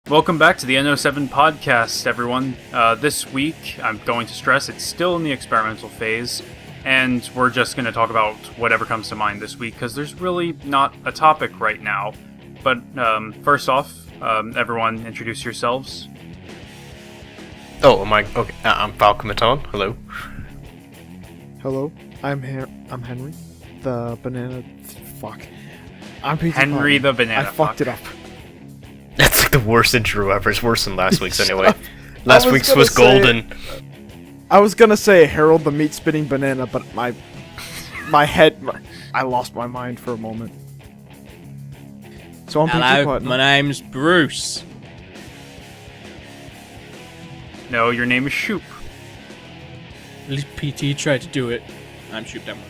Welcome back to the N07 Podcast, everyone. This week, I'm going to stress it's still in the experimental phase, and we're just going to talk about whatever comes to mind this week, because there's really not a topic right now. But first off, everyone introduce yourselves. Oh, am I? Okay, I'm Falco. Hello. Hello, I'm Henry, the banana. Fuck. I'm Peter Henry Pan. the Banana. I fucked it up. That's like the worst intro ever. It's worse than last week's anyway. I Last was week's gonna was say- golden. I was gonna say Harold the meat spitting banana, but I lost my mind for a moment. So I'm Peter Hello, Pan. my name's Bruce. No, your name is Shoop. At least PT tried to do it. I'm Shoop, don't worry.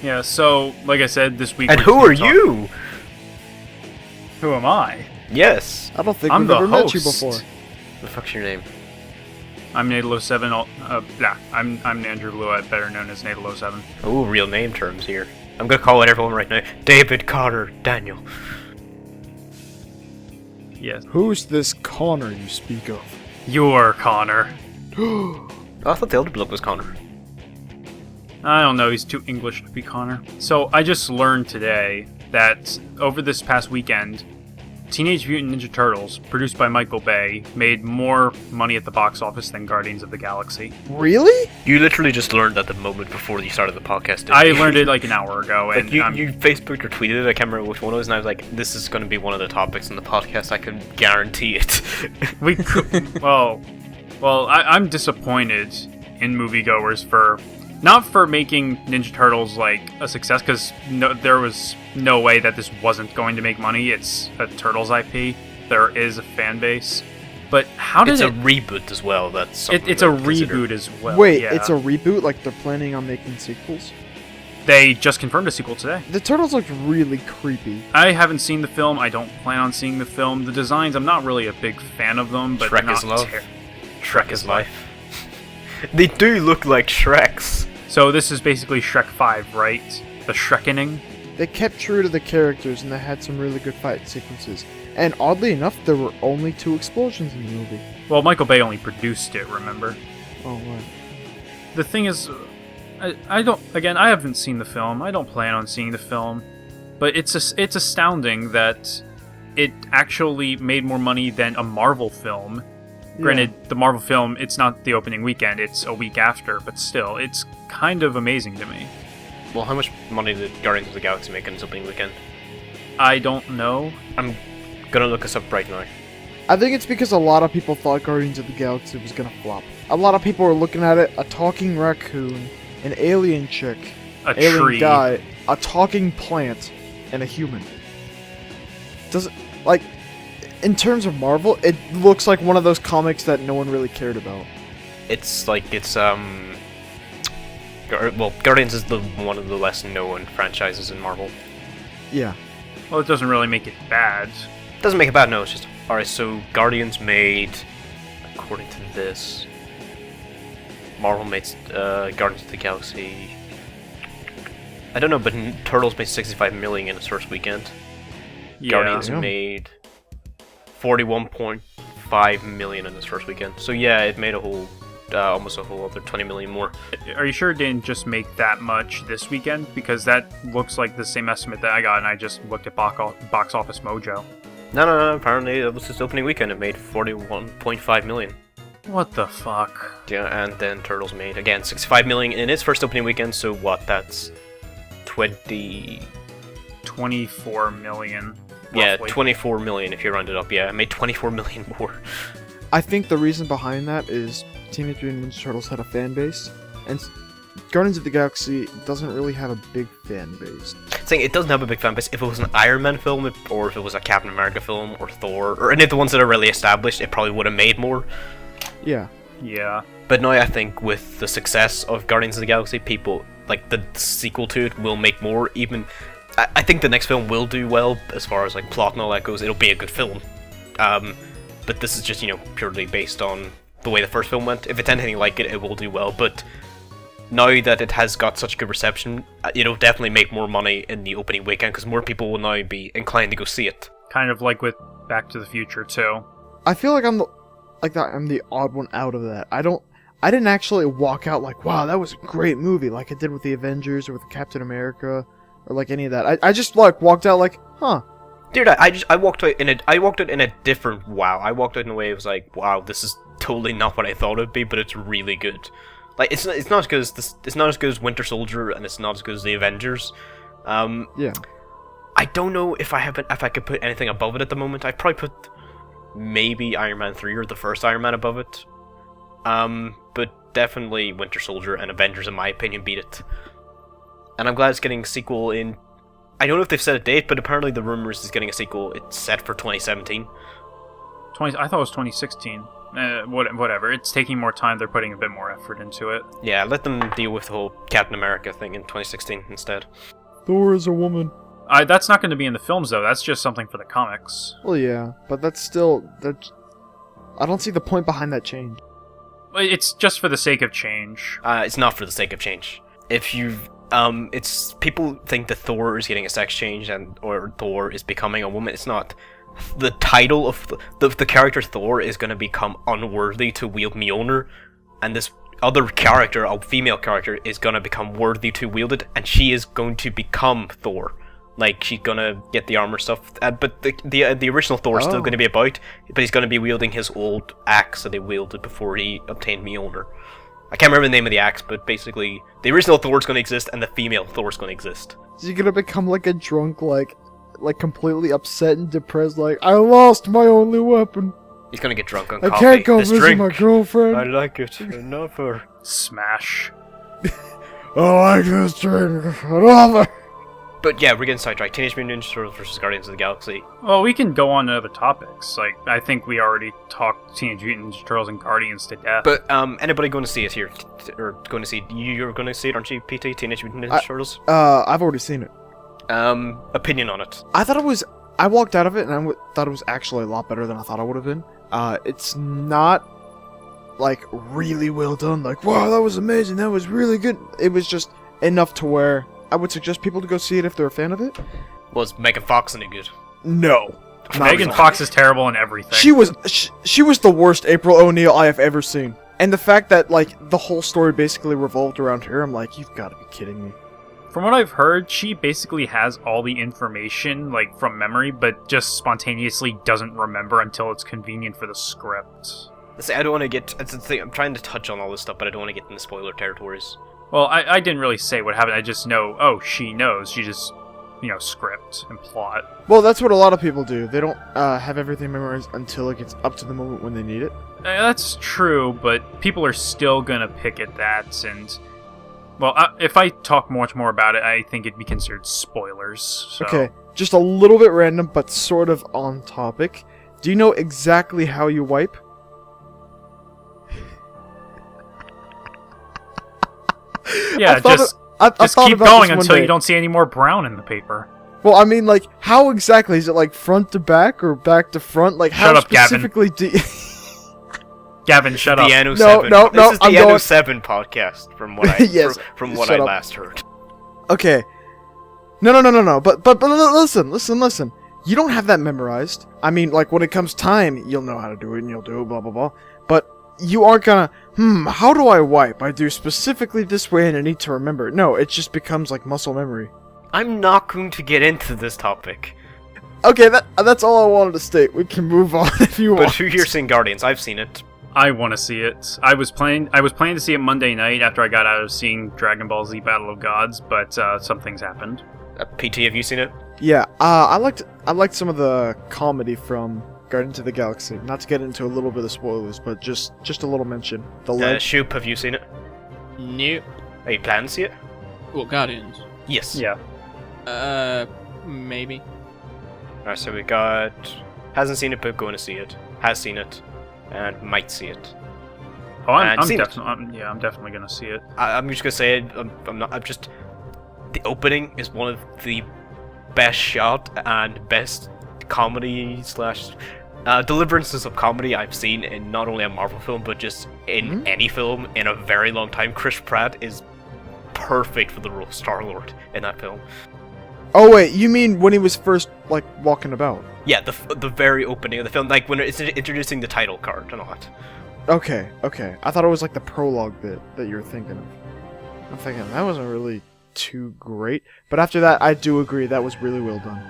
Yeah, so, like I said, this week... And we're who just are gonna you? Who am I? Yes. I don't think I'm we've the ever met you host. before. The fuck's your name? I'm N07. I'm Andrew Blewett, better known as N07. Oh, real name terms here. I'm gonna call it everyone right now. David Carter Daniel. Yes. Who's this Connor you speak of? You're Connor. Oh, I thought the elder bloke was Connor. I don't know, he's too English to be Connor. So, I just learned today that over this past weekend, Teenage Mutant Ninja Turtles, produced by Michael Bay, made more money at the box office than Guardians of the Galaxy. Really? You literally just learned that the moment before you started the podcast. Didn't I you? learned it like an hour ago, and Like you Facebooked or tweeted it, I can't remember which one it was, and I was like, this is going to be one of the topics in the podcast, I can guarantee it. we could, well, I'm disappointed in moviegoers for, not for making Ninja Turtles like a success, because there was no way that this wasn't going to make money. It's a Turtles IP. There is a fan base. But how did It's it... a reboot as well, that's something It's to a consider. reboot as well. Wait, yeah. it's a reboot? Like they're planning on making sequels? They just confirmed a sequel today. The turtles looked really creepy. I haven't seen the film. I don't plan on seeing the film. The designs, I'm not really a big fan of them, but Shrek they're is not love. ter- Shrek is life. They do look like Shreks. So this is basically Shrek 5, right? The Shrekening? They kept true to the characters and they had some really good fight sequences. And oddly enough, there were only 2 explosions in the movie. Well, Michael Bay only produced it, remember? Oh, right. The thing is, I don't. Again, I haven't seen the film. I don't plan on seeing the film, but it's astounding that it actually made more money than a Marvel film. Granted, the Marvel film, it's not the opening weekend; it's a week after. But still, it's kind of amazing to me. Well, how much money did Guardians of the Galaxy make in its opening weekend? I don't know. I'm gonna look this up right now. I think it's because a lot of people thought Guardians of the Galaxy was gonna flop. A lot of people were looking at it, a talking raccoon, an alien chick, A alien tree. guy, a talking plant, and a human. Does it, like, in terms of Marvel, it looks like one of those comics that no one really cared about. It's like Guardians is one of the less known franchises in Marvel. Yeah. Well, it doesn't really make it bad. Doesn't make it bad, no, it's just... Alright, so Guardians made, according to this, Marvel made Guardians of the Galaxy... I don't know, but Turtles made 65 million in its first weekend. Yeah. Guardians Yeah. made 41.5 million in its first weekend. So yeah, it made almost a whole other 20 million more. Are you sure it didn't just make that much this weekend? Because that looks like the same estimate that I got, and I just looked at Box Office Mojo. No, apparently it was its opening weekend, it made 41.5 million. What the fuck? Yeah, and then Turtles made, again, 65 million in its first opening weekend, so what, that's 24 million. Yeah, roughly. 24 million if you round it up, yeah, it made 24 million more. I think the reason behind that is Teenage Mutant Ninja Turtles had a fan base, and Guardians of the Galaxy doesn't really have a big fan base. Saying it doesn't have a big fan base. If it was an Iron Man film, or if it was a Captain America film, or Thor, or any of the ones that are really established, it probably would have made more. Yeah. Yeah. But now I think with the success of Guardians of the Galaxy, people, like, the sequel to it will make more. Even, I think the next film will do well, as far as, like, plot and all that goes. It'll be a good film. But this is just, purely based on the way the first film went. If it's anything like it, it will do well, but now that it has got such good reception, it'll definitely make more money in the opening weekend, because more people will now be inclined to go see it. Kind of like with Back to the Future too. I feel like I'm the odd one out of that. I didn't actually walk out like, wow, that was a great movie, like I did with the Avengers or with Captain America, or like any of that. I just like walked out like, huh. Dude, I walked out in a different wow. I walked out in a way it was like, wow, this is totally not what I thought it'd be, but it's really good. Like it's not as good as Winter Soldier, and it's not as good as the Avengers. Yeah. I don't know if I could put anything above it at the moment. I'd probably put maybe Iron Man 3 or the first Iron Man above it. But definitely Winter Soldier and Avengers, in my opinion, beat it. And I'm glad it's getting a sequel in... I don't know if they've set a date, but apparently the rumors is getting a sequel. It's set for 2017. I thought it was 2016. Whatever. It's taking more time. They're putting a bit more effort into it. Yeah, let them deal with the whole Captain America thing in 2016 instead. Thor is a woman. That's not going to be in the films, though. That's just something for the comics. Well, yeah, but that's still... I don't see the point behind that change. It's just for the sake of change. It's not for the sake of change. If you... it's... People think that Thor is getting a sex change or Thor is becoming a woman. It's not. The title of the character Thor is going to become unworthy to wield Mjolnir, and this other character, a female character, is going to become worthy to wield it, and she is going to become Thor. Like, she's going to get the armor stuff, but the original Thor is still going to be about, but he's going to be wielding his old axe that he wielded before he obtained Mjolnir. I can't remember the name of the axe, but basically, the original Thor is going to exist, and the female Thor is going to exist. Is he going to become like a drunk, like completely upset and depressed, like, I lost my only weapon. He's going to get drunk on I coffee. can't go His visit drink. my girlfriend. I like it enough for... Smash. I like this drink. I love it. But yeah, we're getting sidetracked. Teenage Mutant Ninja Turtles vs. Guardians of the Galaxy. Well, we can go on to other topics. Like, I think we already talked Teenage Mutant Ninja Turtles and Guardians to death. But anybody going to see it here? Or going to see it? You're going to see it, aren't you, PT? Teenage Mutant Ninja Turtles? I've already seen it. Opinion on it? I walked out of it and I thought it was actually a lot better than I thought it would have been. It's not, like, really well done. Like, wow, that was amazing. That was really good. It was just enough to where I would suggest people to go see it if they're a fan of it. Was Megan Fox any good? No. Megan Fox is terrible in everything. She was the worst April O'Neil I have ever seen. And the fact that, like, the whole story basically revolved around her, I'm like, you've got to be kidding me. From what I've heard, she basically has all the information, like, from memory, but just spontaneously doesn't remember until it's convenient for the script. See, I don't want to get... I'm trying to touch on all this stuff, but I don't want to get into spoiler territories. Well, I didn't really say what happened. I just know, she knows. She just, script and plot. Well, that's what a lot of people do. They don't have everything memorized until it gets up to the moment when they need it. That's true, but people are still gonna pick at that, and... Well, if I talk much more about it, I think it'd be considered spoilers, so... Okay, just a little bit random, but sort of on topic. Do you know exactly how you wipe? Yeah, just keep going until you don't see any more brown in the paper. Well, I mean, like, how exactly? Is it, like, front to back or back to front? Like, how specifically do you... Gavin, shut up. The N07. No, this is the I'm going... N07 podcast, from what I yes, from what I last heard. Okay. No. But listen. You don't have that memorized. I mean, like, when it comes time, you'll know how to do it, and you'll do it, blah, blah, blah. But you aren't gonna, how do I wipe? I do specifically this way, and I need to remember. No, it just becomes, like, muscle memory. I'm not going to get into this topic. Okay, that's all I wanted to state. We can move on if you want. But who here's seen Guardians? I've seen it. I want to see it. I was planning to see it Monday night after I got out of seeing Dragon Ball Z Battle of Gods, but some things happened. PT, have you seen it? Yeah, I liked some of the comedy from Guardians of the Galaxy. Not to get into a little bit of spoilers, but just a little mention. The ledge. Shoop, have you seen it? Nope. Are you planning to see it? What, Guardians? Yes. Yeah. Maybe. Alright, so we got... Hasn't seen it, but going to see it. Has seen it. And might see it. Oh, I'm definitely gonna see it. I'm just gonna say it. I'm just... The opening is one of the best shot and best comedy slash deliverances of comedy I've seen in not only a Marvel film, but just in any film in a very long time. Chris Pratt is perfect for the role of Star-Lord in that film. Oh wait, you mean when he was first, like, walking about? Yeah, the very opening of the film, like when it's introducing the title card and all that. Okay. I thought it was like the prologue bit that you were thinking of. I'm thinking that wasn't really too great, but after that, I do agree that was really well done.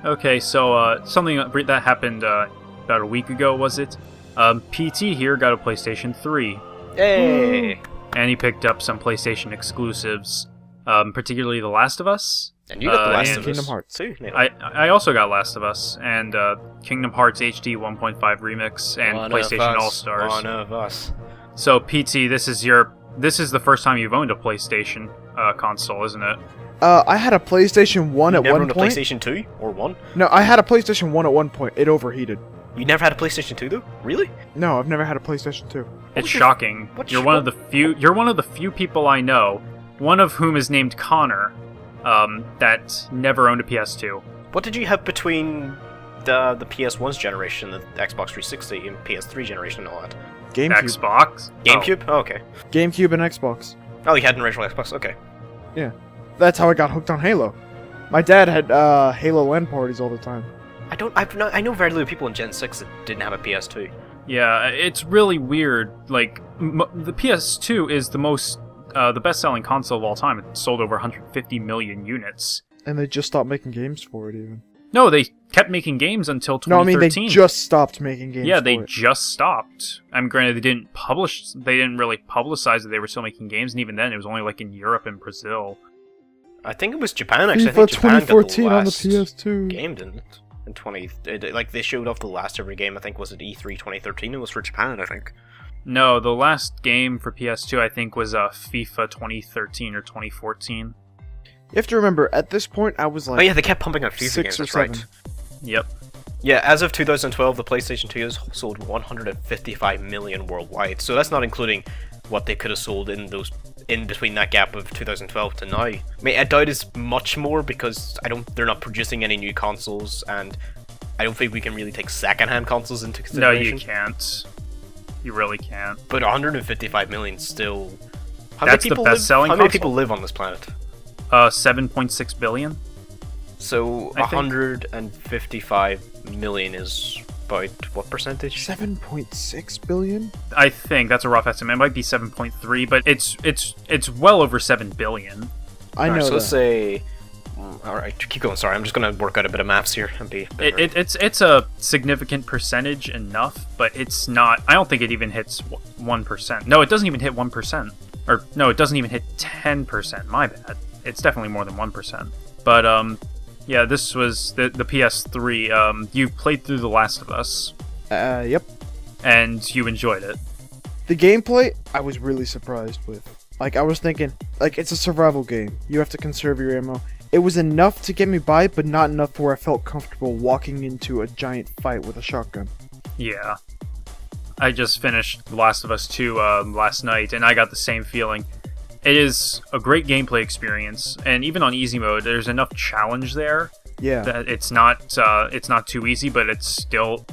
Okay, so something that happened about a week ago, was it? PT here got a PlayStation 3. Hey! And he picked up some PlayStation exclusives, particularly The Last of Us. And you got The Last and of Us Kingdom Hearts. too. I also got Last of Us, and Kingdom Hearts HD 1.5 Remix, and PlayStation All-Stars. One of us. So, PT, this is the first time you've owned a PlayStation console, isn't it? I had a PlayStation 1 You at never one owned a point. PlayStation 2 or 1? No, I had a PlayStation 1 at one point. It overheated. You never had a PlayStation 2 though? Really? No, I've never had a PlayStation 2. It's shocking. You're one of the few people I know, one of whom is named Connor, that never owned a PS2. What did you have between the PS1's generation, the Xbox 360, and PS3 generation and all that? GameCube. Xbox? GameCube? Oh, okay. GameCube and Xbox. Oh, you had an original Xbox? Okay. Yeah. That's how I got hooked on Halo. My dad had Halo LAN parties all the time. I know very little people in Gen 6 that didn't have a PS2. Yeah, it's really weird. Like, the PS2 is the best-selling console of all time. It sold over 150 million units. And they just stopped making games for it, even. No, they kept making games until No, I 2013. mean, they just stopped making games Yeah, for they it. just stopped. Granted, they didn't really publicize that they were still making games, and even then, it was only like in Europe and Brazil. I think it was Japan, actually. I FIFA think Japan got the 2014 on the last PS2. game, didn't it? Like, they showed off the last ever game, I think, was at E3 2013. It was for Japan, I think. No, the last game for PS2, I think, was FIFA 2013 or 2014. You have to remember, at this point, I was like... Oh yeah, they kept pumping out FIFA 6 games, or that's 7. right. Yep. Yeah, as of 2012, the PlayStation 2 has sold 155 million worldwide, so that's not including what they could have sold in between that gap of 2012 to now. I mean, I doubt it's much more because they're not producing any new consoles, and I don't think we can really take secondhand consoles into No, consideration. you can't. You really can't. But 155 million still. That's the best-selling How many console? people live on this planet? 7.6 billion. So I think. 155 million is about what percentage? 7.6 billion? I think that's a rough estimate. It might be 7.3, but it's well over 7 billion. I know Alright, so that. let's say. Alright, keep going. Sorry, I'm just gonna work out a bit of maths here and be. It's a significant percentage enough, but it's not. I don't think it even hits 1%. No, it doesn't even hit 1%. Or no, it doesn't even hit 10%. My bad. It's definitely more than 1%. But yeah, this was the PS3. You've played through The Last of Us, Yep. and you enjoyed it. The gameplay, I was really surprised with. Like, I was thinking, like, it's a survival game. You have to conserve your ammo. It was enough to get me by, but not enough where I felt comfortable walking into a giant fight with a shotgun. Yeah. I just finished The Last of Us 2 last night, and I got the same feeling. It is a great gameplay experience, and even on easy mode, there's enough challenge there Yeah. that it's not too easy, but it's still,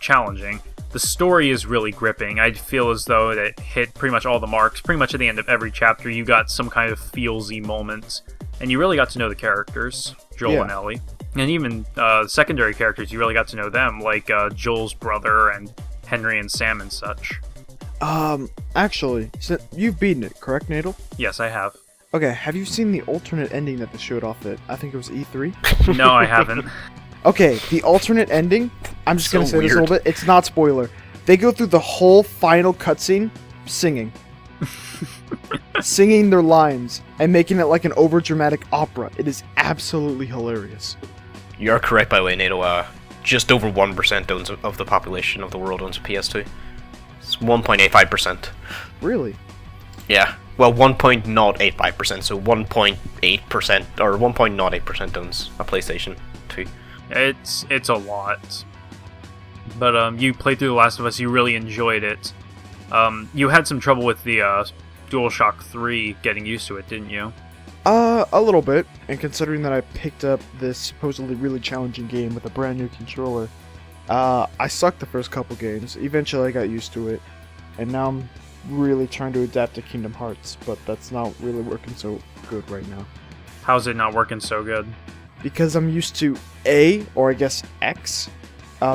challenging. The story is really gripping. I feel as though it hit pretty much all the marks. Pretty much at the end of every chapter, you got some kind of feelsy moment, and you really got to know the characters, Joel and Ellie. And even secondary characters, you really got to know them, like Joel's brother and Henry and Sam and such. Actually, so you've beaten it, correct, Nadal? Yes, I have. Okay, have you seen the alternate ending that they showed off at, I think it was E3? No, I haven't. Okay, the alternate ending, I'm just So gonna say this a weird. little bit, it's not spoiler. They go through the whole final cutscene singing. Singing their lines and making it like an overdramatic opera. It is absolutely hilarious. You're correct, by the way, NATO. Just over 1% of the population of the world owns a PS2. It's 1.85%. Really? Yeah. Well, 1.085%, so 1.8% or 1.08% owns a PlayStation 2. It's a lot. But you played through The Last of Us, you really enjoyed it. You had some trouble with the DualShock 3 getting used to it, didn't you? A little bit, and considering that I picked up this supposedly really challenging game with a brand new controller, I sucked the first couple games. Eventually I got used to it, and now I'm really trying to adapt to Kingdom Hearts, but that's not really working so good right now. How's it not working so good? Because I'm used to A, or I guess X,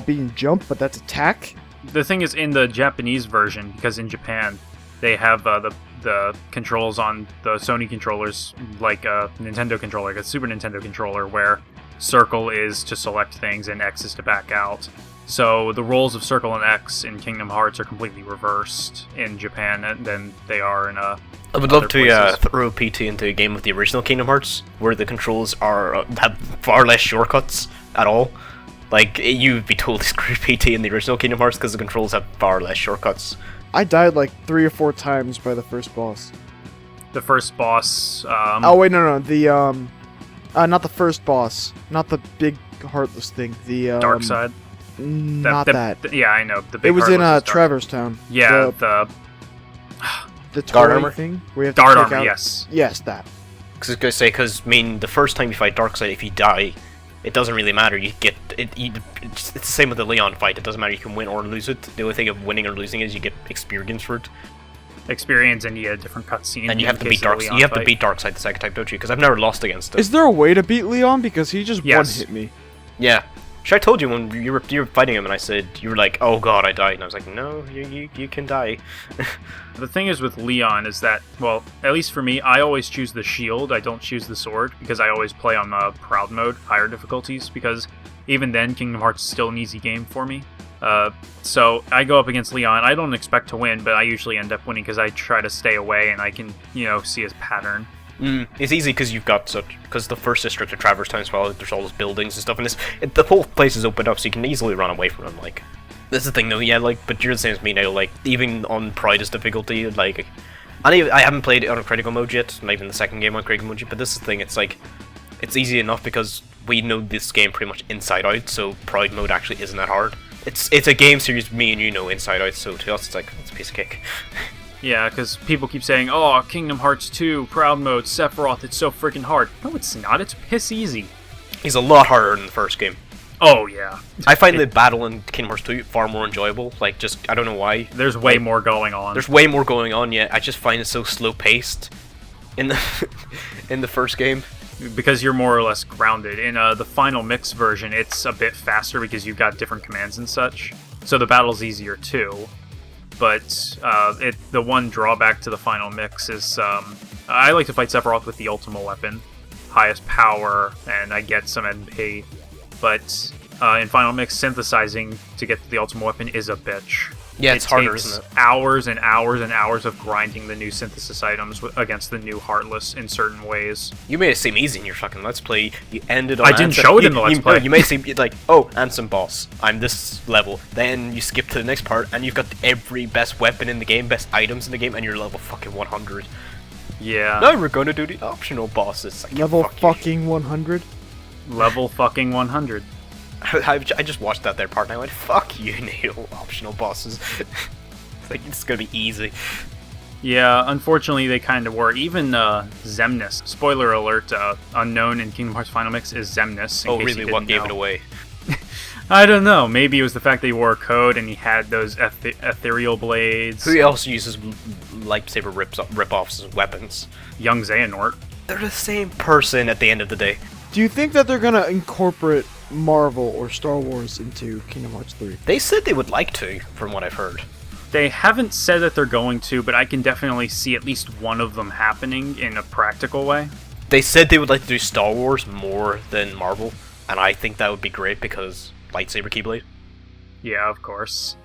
being jump, but that's attack. The thing is, in the Japanese version, because in Japan they have the controls on the Sony controllers like a Nintendo controller, like a Super Nintendo controller, where circle is to select things and X is to back out. So the roles of circle and X in Kingdom Hearts are completely reversed in Japan than they are in I would love to throw PT into a game of the original Kingdom Hearts, where the controls have far less shortcuts at all. Like, you'd be totally screwed PT in the original Kingdom Hearts because the controls have far less shortcuts. I died like 3 or 4 times by the first boss. The first boss... oh, wait, no. The, not the first boss. Not the big heartless thing. The, Dark Side? Not that. Yeah, I know. The big it was in heartless is Traverse Town. Yeah, the Guard toy armor? thing. We have Guard to take armor, out... yes. Yes, that. Because the first time you fight Darkseid, if you die, it doesn't really matter. You get it's the same with the Leon fight. It doesn't matter. You can win or lose it. The only thing of winning or losing is you get experience for it. Experience, and you get a different cutscene. And you have to beat Darkseid. You have to beat Darkseid the second time, don't you? Because I've never lost against him. Is there a way to beat Leon? Because he just Yes. one-hit me. Yeah. Sure, I told you when you were fighting him, and I said you were like, "Oh God, I died," and I was like, "No, you can die." The thing is with Leon is that, well, at least for me, I always choose the shield. I don't choose the sword because I always play on the proud mode, higher difficulties, because even then, Kingdom Hearts is still an easy game for me. So I go up against Leon. I don't expect to win, but I usually end up winning because I try to stay away and I can, see his pattern. It's easy because because the first district of Traverse Town as well, there's all those buildings and stuff, and the whole place is opened up, so you can easily run away from them. Like, that's the thing, though. Yeah, like, but you're the same as me now. Like, even on Pride's difficulty, like, I haven't played it on a critical mode yet. Not even the second game on critical mode yet. But this is the thing. It's like, it's easy enough because we know this game pretty much inside out. So Pride mode actually isn't that hard. It's a game series me and you know inside out. So to us, it's like it's a piece of cake. Yeah, because people keep saying, oh, Kingdom Hearts 2, Proud Mode, Sephiroth, it's so freaking hard. No, it's not. It's piss easy. He's a lot harder than the first game. Oh, yeah. I find the battle in Kingdom Hearts 2 far more enjoyable. Like, just, I don't know why. There's way more going on. There's way more going on, yet I just find it so slow-paced in the in the first game. Because you're more or less grounded. In the final mix version, it's a bit faster because you've got different commands and such. So the battle's easier, too. But the one drawback to the final mix is I like to fight Sephiroth with the ultimate weapon, highest power, and I get some MP. But in final mix, synthesizing to get to the ultimate weapon is a bitch. Yeah, it's harder, isn't it? Hours and hours and hours of grinding the new synthesis items against the new Heartless in certain ways. You made it seem easy in your fucking Let's Play. You ended on... I didn't show it in the Let's Play. You made it seem like, oh, Ansem boss. I'm this level. Then you skip to the next part, and you've got every best weapon in the game, best items in the game, and you're level fucking 100. Yeah. Now we're gonna do the optional bosses. Like, Level fucking 100? Level fucking 100. I just watched that there part and I went, fuck you, Neil, optional bosses. It's like, it's gonna be easy. Yeah, unfortunately they kind of were. Even Xemnas, spoiler alert, unknown in Kingdom Hearts Final Mix is Xemnas. Oh really, what gave it away? I don't know, maybe it was the fact that he wore a code and he had those ethereal blades. Who else uses lightsaber rip-offs as weapons? Young Xehanort. They're the same person at the end of the day. Do you think that they're gonna incorporate Marvel or Star Wars into Kingdom Hearts 3? They said they would like to, from what I've heard. They haven't said that they're going to, but I can definitely see at least one of them happening in a practical way. They said they would like to do Star Wars more than Marvel, and I think that would be great because lightsaber Keyblade. Yeah, of course.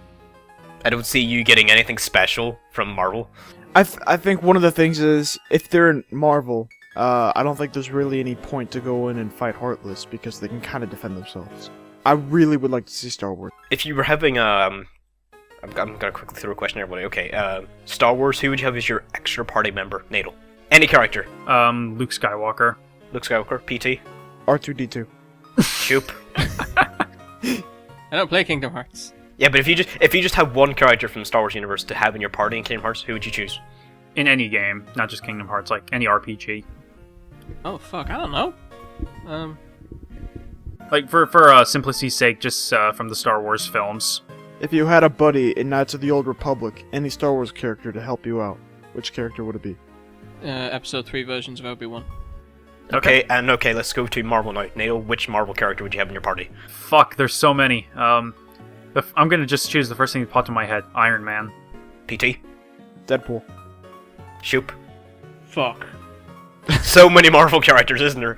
I don't see you getting anything special from Marvel. I think one of the things is, if they're in Marvel, I don't think there's really any point to go in and fight Heartless because they can kind of defend themselves. I really would like to see Star Wars. If you were having I'm gonna quickly throw a question at everybody. Okay, Star Wars, who would you have as your extra party member? Nadal. Any character. Luke Skywalker. Luke Skywalker, PT. R2-D2. Shoop. I don't play Kingdom Hearts. Yeah, but if you just have one character from the Star Wars universe to have in your party in Kingdom Hearts, who would you choose? In any game, not just Kingdom Hearts, like any RPG. Oh fuck, I don't know. Like for simplicity's sake, just from the Star Wars films. If you had a buddy in Knights of the Old Republic, any Star Wars character to help you out, which character would it be? Episode 3 versions of Obi-Wan. Okay, let's go to Marvel now. Neil, which Marvel character would you have in your party? Fuck, there's so many. I'm gonna just choose the first thing that popped in my head. Iron Man. PT? Deadpool. Shoop? Fuck. So many Marvel characters, isn't there?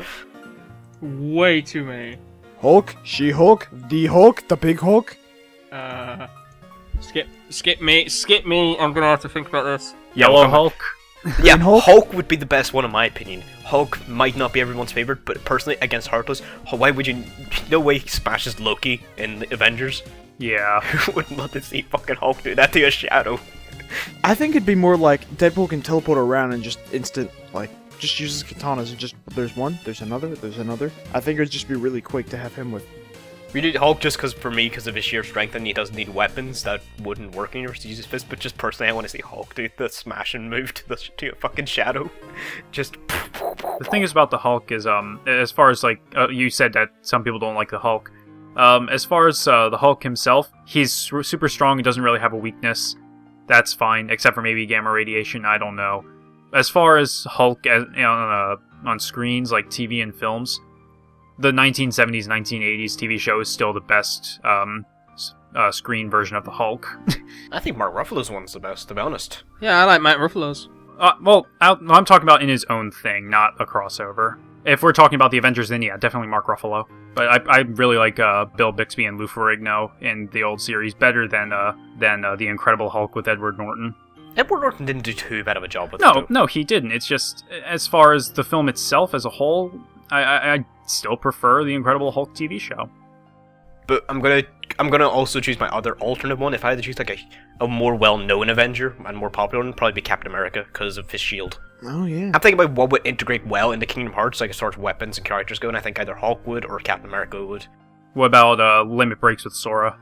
Way too many. Hulk, She-Hulk, the Hulk, the Big Hulk. Skip me. I'm gonna have to think about this. Yellow Hulk. Yeah, Hulk? Hulk would be the best one in my opinion. Hulk might not be everyone's favorite, but personally, against Heartless, why would you... No way he smashes Loki in the Avengers. Yeah. Who would love to see fucking Hulk do that to a shadow? I think it'd be more like Deadpool can teleport around and just just uses katanas and just, there's one, there's another. I think it'd just be really quick to have him with. We need Hulk just because of his sheer strength and he doesn't need weapons that wouldn't work in your use his fist, but just personally I want to see Hulk do the smash and move to a fucking shadow. Just... The thing is about the Hulk is, as far as, like, you said that some people don't like the Hulk. As far as the Hulk himself, he's super strong and doesn't really have a weakness. That's fine, except for maybe gamma radiation, I don't know. As far as Hulk on screens, like TV and films, the 1970s, 1980s TV show is still the best screen version of the Hulk. I think Mark Ruffalo's one's the best, to be honest. Yeah, I like Mark Ruffalo's. I'm talking about in his own thing, not a crossover. If we're talking about the Avengers, then yeah, definitely Mark Ruffalo. But I really like Bill Bixby and Lou Ferrigno in the old series better than the Incredible Hulk with Edward Norton. Edward Norton didn't do too bad of a job with it. No, he didn't. It's just, as far as the film itself as a whole, I still prefer the Incredible Hulk TV show. But I'm gonna also choose my other alternate one. If I had to choose like a more well-known Avenger and more popular one, probably be Captain America because of his shield. Oh yeah. I'm thinking about what would integrate well into Kingdom Hearts, like as far as weapons and characters go, and I think either Hulk would or Captain America would. What about Limit Breaks with Sora?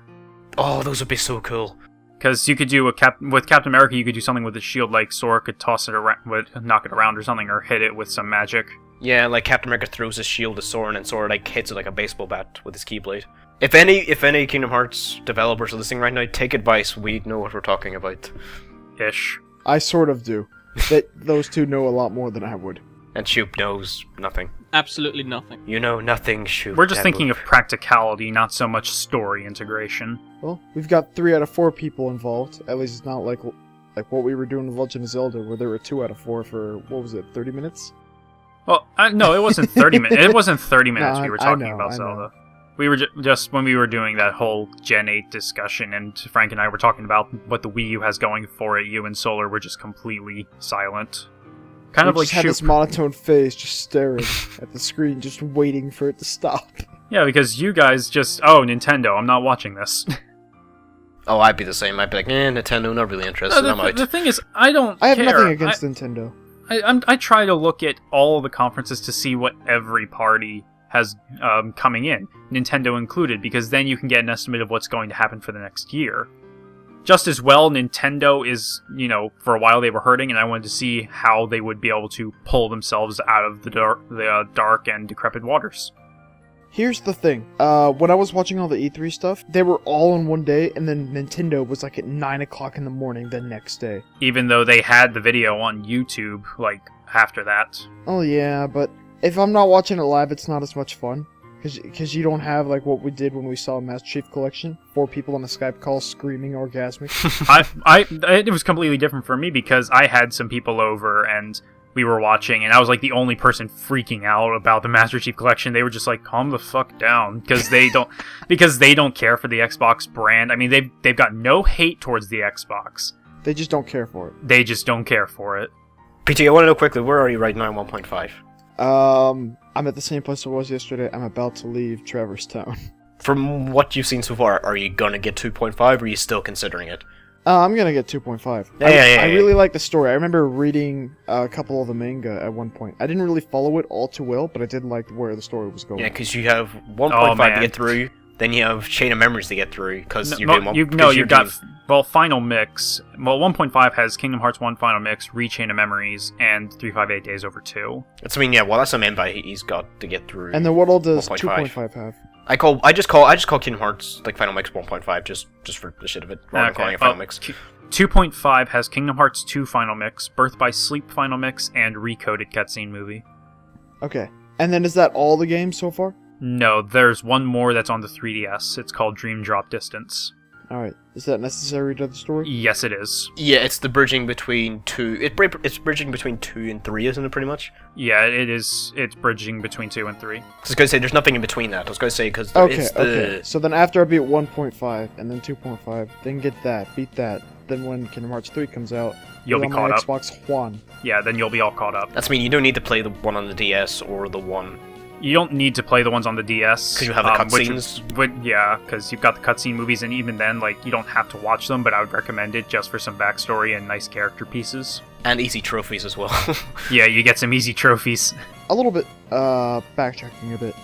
Oh, those would be so cool. Because you could do with Captain America, you could do something with his shield, like Sora could toss it around, knock it around or something, or hit it with some magic. Yeah, like Captain America throws his shield at Sora, and then Sora like hits it like a baseball bat with his Keyblade. If any Kingdom Hearts developers are listening right now, take advice. We know what we're talking about. Ish. I sort of do. Those two know a lot more than I would. And Shoop knows nothing. Absolutely nothing. You know nothing, Shoop. We're just thinking of practicality, not so much story integration. Well, we've got 3 out of 4 people involved. At least it's not like what we were doing with Legend of Zelda, where there were 2 out of 4 for, what was it, 30 minutes? Well, no, it wasn't 30 minutes. It wasn't 30 minutes we were talking about I Zelda. We were just when we were doing that whole Gen 8 discussion, and Frank and I were talking about what the Wii U has going for it, you and Solar were just completely silent. Kind of like just had this monotone face, just staring at the screen, just waiting for it to stop. Yeah, because you guys just, Nintendo, I'm not watching this. Oh, I'd be the same. I'd be like, Nintendo, not really interested. I'm out. The thing is, I have nothing against Nintendo. I try to look at all the conferences to see what every party has coming in, Nintendo included, because then you can get an estimate of what's going to happen for the next year. Just as well, Nintendo is, for a while they were hurting, and I wanted to see how they would be able to pull themselves out of the dark and decrepit waters. Here's the thing. When I was watching all the E3 stuff, they were all in one day, and then Nintendo was like at 9 o'clock in the morning the next day. Even though they had the video on YouTube, after that. Oh yeah, but if I'm not watching it live, it's not as much fun. Because you don't have, what we did when we saw Master Chief Collection. 4 people on a Skype call screaming orgasmic. It was completely different for me, because I had some people over, and we were watching, and I was, the only person freaking out about the Master Chief Collection. They were just calm the fuck down, because they don't care for the Xbox brand. I mean, they've got no hate towards the Xbox. They just don't care for it. They just don't care for it. PT, I want to know quickly, where are you right now in 1.5? I'm at the same place I was yesterday. I'm about to leave Traverse Town. From what you've seen so far, are you gonna get 2.5, or are you still considering it? I'm gonna get 2.5. I really like the story. I remember reading a couple of the manga at one point. I didn't really follow it all too well, but I did like where the story was going. Yeah, because you have 1.5 to get through, then you have Chain of Memories to get through, because you're doing one. You've got Final Mix. Well, 1.5 has Kingdom Hearts 1 Final Mix, Chain of Memories, and 358 Days Over 2. That's what I meant by he's got to get through. And then what all does 2.5 have? I just call Kingdom Hearts Final Mix 1.5 just for the shit of it, rather than calling it Final Mix. 2.5 has Kingdom Hearts 2 Final Mix, Birth by Sleep Final Mix, and Recoded Cutscene Movie. Okay, And then is that all the games so far? No, there's one more that's on the 3DS. It's called Dream Drop Distance. Alright, is that necessary to the story? Yes, it is. Yeah, it's the bridging between it's bridging between 2 and 3, isn't it, pretty much? Yeah, it is. It's bridging between 2 and 3. I was going to say, there's nothing in between that. I was going to say, because Okay. So then after I beat 1.5, and then 2.5, then get that, beat that, then when Kingdom Hearts 3 comes out, You'll be on caught my up. Xbox One. Yeah, then you'll be all caught up. That's mean you don't need to play the one on the DS or the one... You don't need to play the ones on the DS. Because you have the cutscenes? Yeah, because you've got the cutscene movies, and even then, like, you don't have to watch them, but I would recommend it just for some backstory and nice character pieces. And easy trophies as well. Yeah, you get some easy trophies. A little bit, backtracking a bit.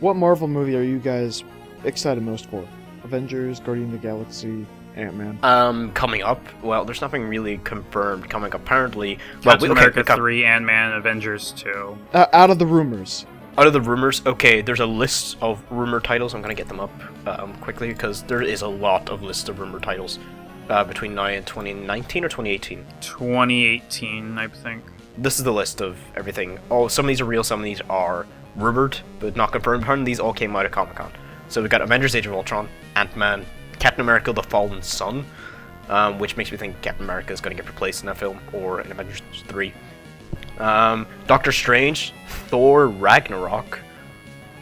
What Marvel movie are you guys excited most for? Avengers, Guardian of the Galaxy, Ant-Man? Coming up, well, there's nothing really confirmed coming up. Apparently, Captain America 3, Ant-Man, Avengers 2. Out of the rumors. Out of the rumors, okay, there's a list of rumor titles. I'm gonna get them up quickly because there is a lot of lists of rumor titles between now and 2019 or 2018. 2018, I think. This is the list of everything. Oh, some of these are real, some of these are rumored, but not confirmed. Apparently, these all came out of Comic-Con. So we've got Avengers: Age of Ultron, Ant-Man, Captain America: The Fallen Sun, which makes me think Captain America is going to get replaced in that film, or in Avengers 3. Doctor Strange, Thor Ragnarok,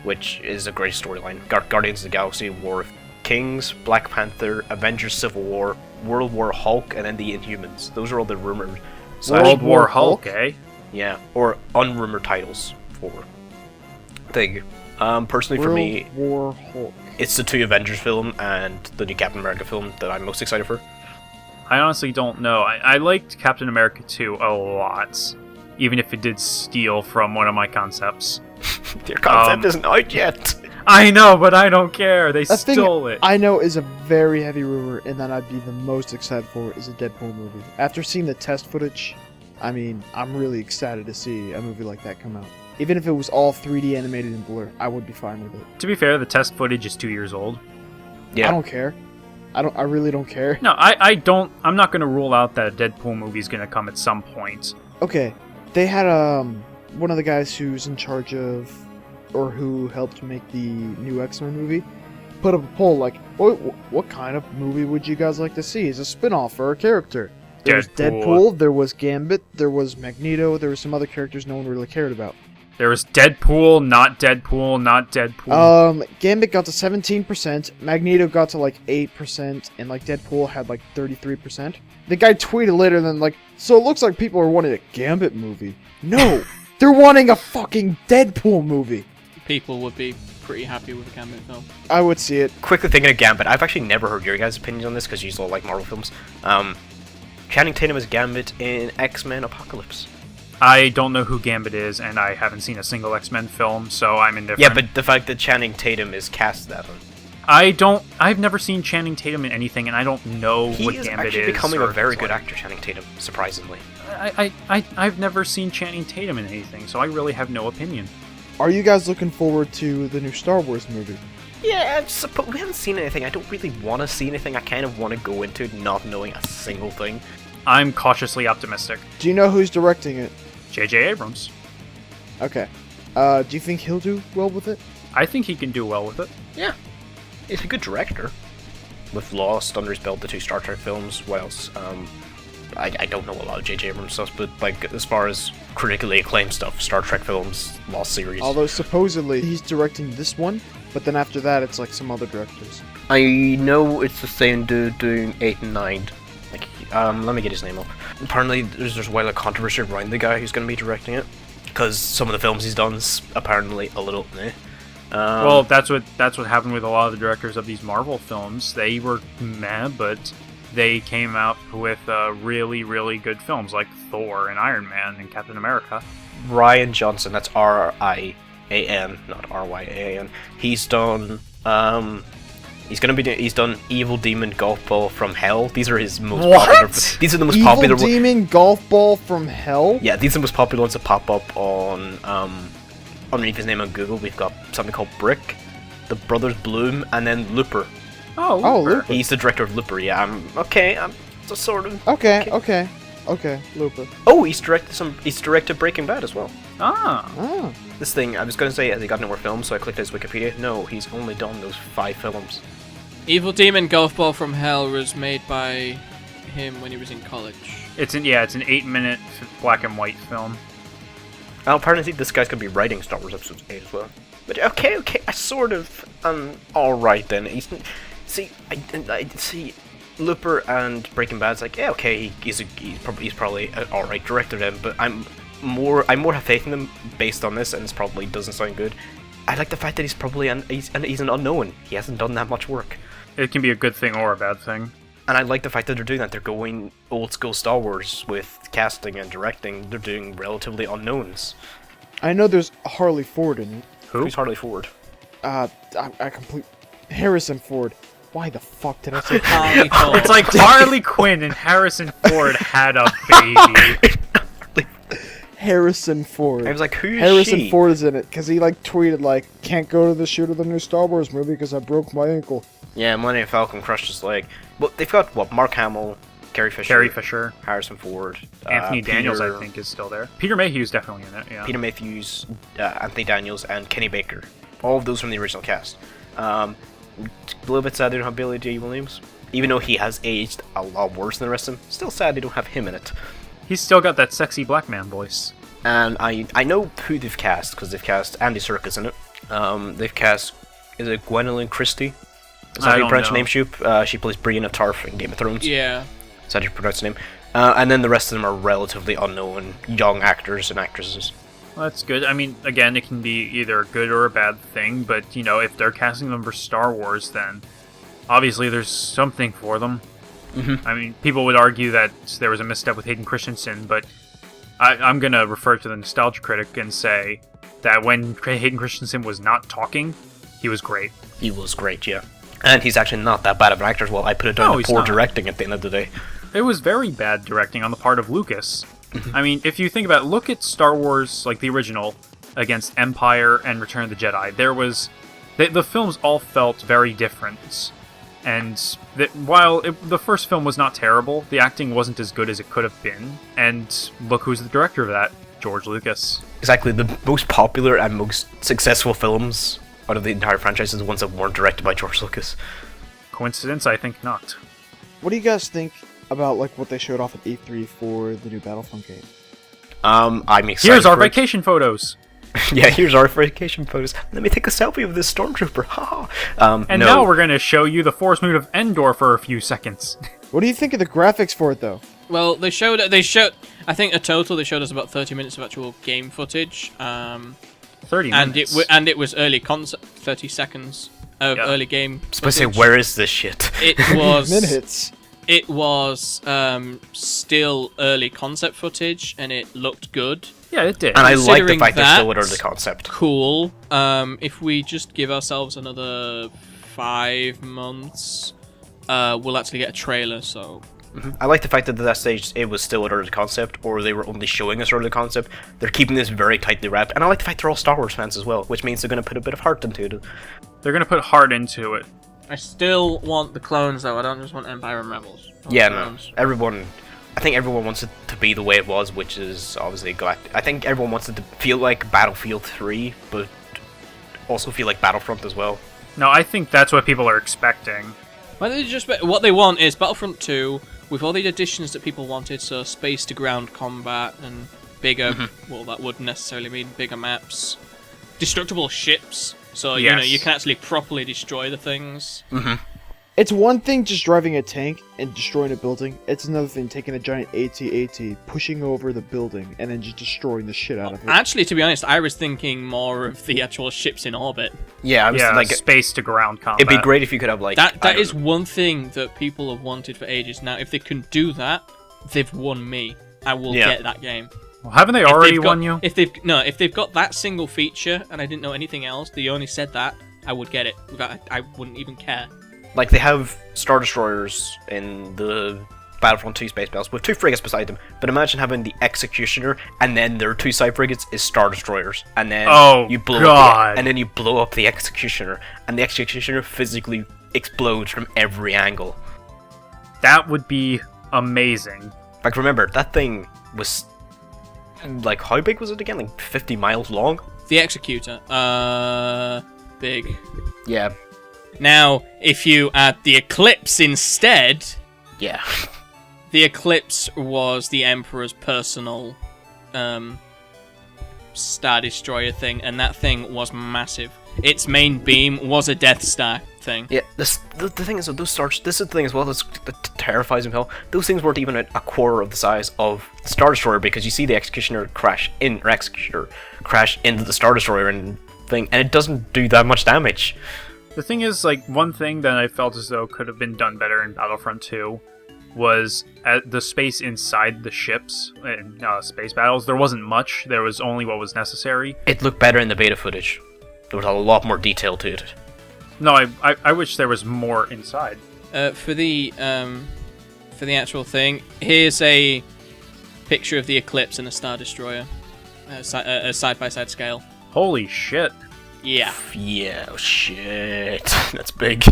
which is a great storyline. Guardians of the Galaxy, War of Kings, Black Panther, Avengers: Civil War, World War Hulk, and then the Inhumans. Those are all the rumored. World War Hulk, eh? Yeah, or unrumored titles for thing. Personally, for me, World War Hulk. it's the 2 Avengers film and the new Captain America film that I'm most excited for. I honestly don't know. I liked Captain America 2 a lot, even if it did steal from one of my concepts. Your concept isn't out yet. I know, but I don't care. They That thing stole it. I know is a very heavy rumor, and that I'd be the most excited for is a Deadpool movie. After seeing the test footage, I mean, I'm really excited to see a movie like that come out. Even if it was all 3D animated in Blur, I would be fine with it. To be fair, the test footage is 2 years old. Yeah. I don't care. I really don't care. No, I don't. I'm not going to rule out that a Deadpool movie is going to come at some point. Okay, they had one of the guys who's in charge of, or who helped make the new X-Men movie, put up a poll like, what kind of movie would you guys like to see as a spin-off for a character? There was Deadpool, there was Gambit, there was Magneto, there were some other characters no one really cared about. There was Deadpool, not Deadpool, not Deadpool. Gambit got to 17%, Magneto got to like 8%, and like Deadpool had like 33%. The guy tweeted later than like, so it looks like people are wanting a Gambit movie. No! They're wanting a fucking Deadpool movie! People would be pretty happy with a Gambit film. I would see it. Quickly thinking of Gambit, I've actually never heard your guys' opinions on this because you all like Marvel films. Channing Tatum as Gambit in X-Men Apocalypse. I don't know who Gambit is, and I haven't seen a single X-Men film, so I'm indifferent. Yeah, but the fact that Channing Tatum is cast that one. I've never seen Channing Tatum in anything, and I don't know what Gambit is. He is actually becoming a very good actor, Channing Tatum, surprisingly. I've never seen Channing Tatum in anything, so I really have no opinion. Are you guys looking forward to the new Star Wars movie? Yeah, but we haven't seen anything. I don't really want to see anything. I kind of want to go into it not knowing a single thing. I'm cautiously optimistic. Do you know who's directing it? J.J. Abrams. Okay. Do you think he'll do well with it? I think he can do well with it. Yeah. He's a good director. With Lost under his belt, the 2 Star Trek films, what else? I don't know a lot of J.J. Abrams stuff, but like as far as critically acclaimed stuff, Star Trek films, Lost series. Although supposedly he's directing this one, but then after that it's like some other directors. I know it's the same dude doing 8 and 9. Like, let me get his name up. Apparently, there's a while of controversy around the guy who's going to be directing it, because some of the films he's done is apparently a little meh. Well, that's what happened with a lot of the directors of these Marvel films. They were meh, but they came out with really, really good films like Thor and Iron Man and Captain America. Rian Johnson, that's R-I-A-N, not R-Y-A-N. He's done he's done Evil Demon Golf Ball from Hell. These are his most popular. These are the most Evil popular ones. Evil Demon Golf Ball from Hell? Yeah, these are the most popular ones that pop up on underneath his name on Google. We've got something called Brick, The Brothers Bloom, and then Looper. Oh, Looper. He's the director of Looper. Yeah, I'm just sort of Okay, Looper. Oh, he's directed Breaking Bad as well. Oh. This thing, I was going to say, has he got any more films? So I clicked his Wikipedia. No, he's only done those 5 films. Evil Demon Golf Ball from Hell was made by him when he was in college. It's an 8-minute black and white film. Well, apparently this guy's going to be writing Star Wars Episode 8 as well. But okay, I sort of alright then. I see Looper and Breaking Bad's like, yeah, okay, he's probably an alright director then, but I more have faith in him based on this, and this probably doesn't sound good. I like the fact that he's probably he's an unknown. He hasn't done that much work. It can be a good thing or a bad thing. And I like the fact that they're doing that. They're going old school Star Wars with casting and directing. They're doing relatively unknowns. I know there's Harley Ford in it. Who? Who's Harley Ford? Harrison Ford. Why the fuck did I say Harley Ford. It's like Harley Quinn and Harrison Ford had a baby. Harrison Ford. I was like, who's Harrison she? Ford is in it because he tweeted can't go to the shoot of the new Star Wars movie because I broke my ankle. Yeah, Millennium Falcon crushed his leg. But they've got Mark Hamill, Carrie Fisher, Harrison Ford, Anthony Daniels, I think, is still there. Peter Mayhew's definitely in it. Yeah. Peter Mayhew, Anthony Daniels, and Kenny Baker. All of those from the original cast. A little bit sad they don't have Billy Dee Williams, even though he has aged a lot worse than the rest of them. Still sad they don't have him in it. He's still got that sexy black man voice. And I know who they've cast, because they've cast Andy Serkis in it. They've cast, is it Gwendolyn Christie? Is that how you pronounce her name, Shoop? She plays Brienne of Tarth in Game of Thrones. Yeah. Is that how you pronounce her name? And then the rest of them are relatively unknown young actors and actresses. Well, that's good. I mean, again, it can be either a good or a bad thing, but, if they're casting them for Star Wars, then obviously there's something for them. Mm-hmm. I mean, people would argue that there was a misstep with Hayden Christensen, but I'm going to refer to the Nostalgia Critic and say that when Hayden Christensen was not talking, he was great. He was great, yeah. And he's actually not that bad of an actor as well. I put it down to poor directing at the end of the day. It was very bad directing on the part of Lucas. I mean, if you think about it, look at Star Wars, like the original, against Empire and Return of the Jedi. There was... The films all felt very different. And while the first film was not terrible, the acting wasn't as good as it could have been. And look who's the director of that. George Lucas. Exactly. The most popular and most successful films out of the entire franchise are the ones that weren't directed by George Lucas. Coincidence? I think not. What do you guys think about what they showed off at E3 for the new Battlefront game? I'm excited. Here's our vacation photos. Yeah, here's our vacation photos. Let me take a selfie with this stormtrooper. Now we're going to show you the Force Moon of Endor for a few seconds. What do you think of the graphics for it, though? Well, they showed. I think a total they showed us about 30 minutes of actual game footage. 30 minutes. And it was early concept, 30 seconds of early game. I was supposed to say, where is this shit? It was minutes. It was still early concept footage, and it looked good. Yeah, it did. And I like the fact they're still at early concept. Cool. If we just give ourselves another 5 months, we'll actually get a trailer. So. Mm-hmm. I like the fact that at that stage it was still at early concept, or they were only showing us early concept. They're keeping this very tightly wrapped, and I like the fact they're all Star Wars fans as well, which means they're going to put a bit of heart into it. They're going to put heart into it. I still want the clones, though. I don't just want Empire and Rebels. Yeah, no. I think everyone wants it to be the way it was, which is obviously Galactic. I think everyone wants it to feel like Battlefield 3, but also feel like Battlefront as well. No, I think that's what people are expecting. What they want is Battlefront 2 with all the additions that people wanted, so space to ground combat and bigger. Well, that wouldn't necessarily mean bigger maps. Destructible ships, so you can actually properly destroy the things. It's one thing just driving a tank and destroying a building. It's another thing taking a giant AT-AT, pushing over the building, and then just destroying the shit out of it. Actually, to be honest, I was thinking more of the actual ships in orbit. Yeah, I was like space to ground combat. It'd be great if you could have that is one thing that people have wanted for ages. Now, if they can do that, they've won me. I will get that game. Well, haven't they already won you? If they've got that single feature and I didn't know anything else, they only said that, I would get it. I wouldn't even care. Like, they have Star Destroyers in the Battlefront 2 space battles with 2 frigates beside them, but imagine having the Executioner and then their 2 side frigates is Star Destroyers, and then you blow up the Executioner, and the Executioner physically explodes from every angle. That would be amazing. Like, remember, that thing was like, how big was it again? Like 50 miles long? The Executor. Big. Yeah. Now, if you add the Eclipse instead, Yeah. the Eclipse was the Emperor's personal Star Destroyer thing, and that thing was massive. Its main beam was a Death Star thing. Yeah, the thing is, those stars, this is the thing as well that terrifies me, hell. Those things weren't even a quarter of the size of the Star Destroyer, because you see the Executioner crash into the Star Destroyer and thing, and it doesn't do that much damage. The thing is, like, one thing that I felt as though could have been done better in Battlefront 2 was at the space inside the ships in space battles. There wasn't much. There was only what was necessary. It looked better in the beta footage. There was a lot more detail to it. No, I wish there was more inside. For the actual thing, here's a picture of the Eclipse and the Star Destroyer, side-by-side scale. Holy shit. Yeah. Yeah, oh shit. That's big.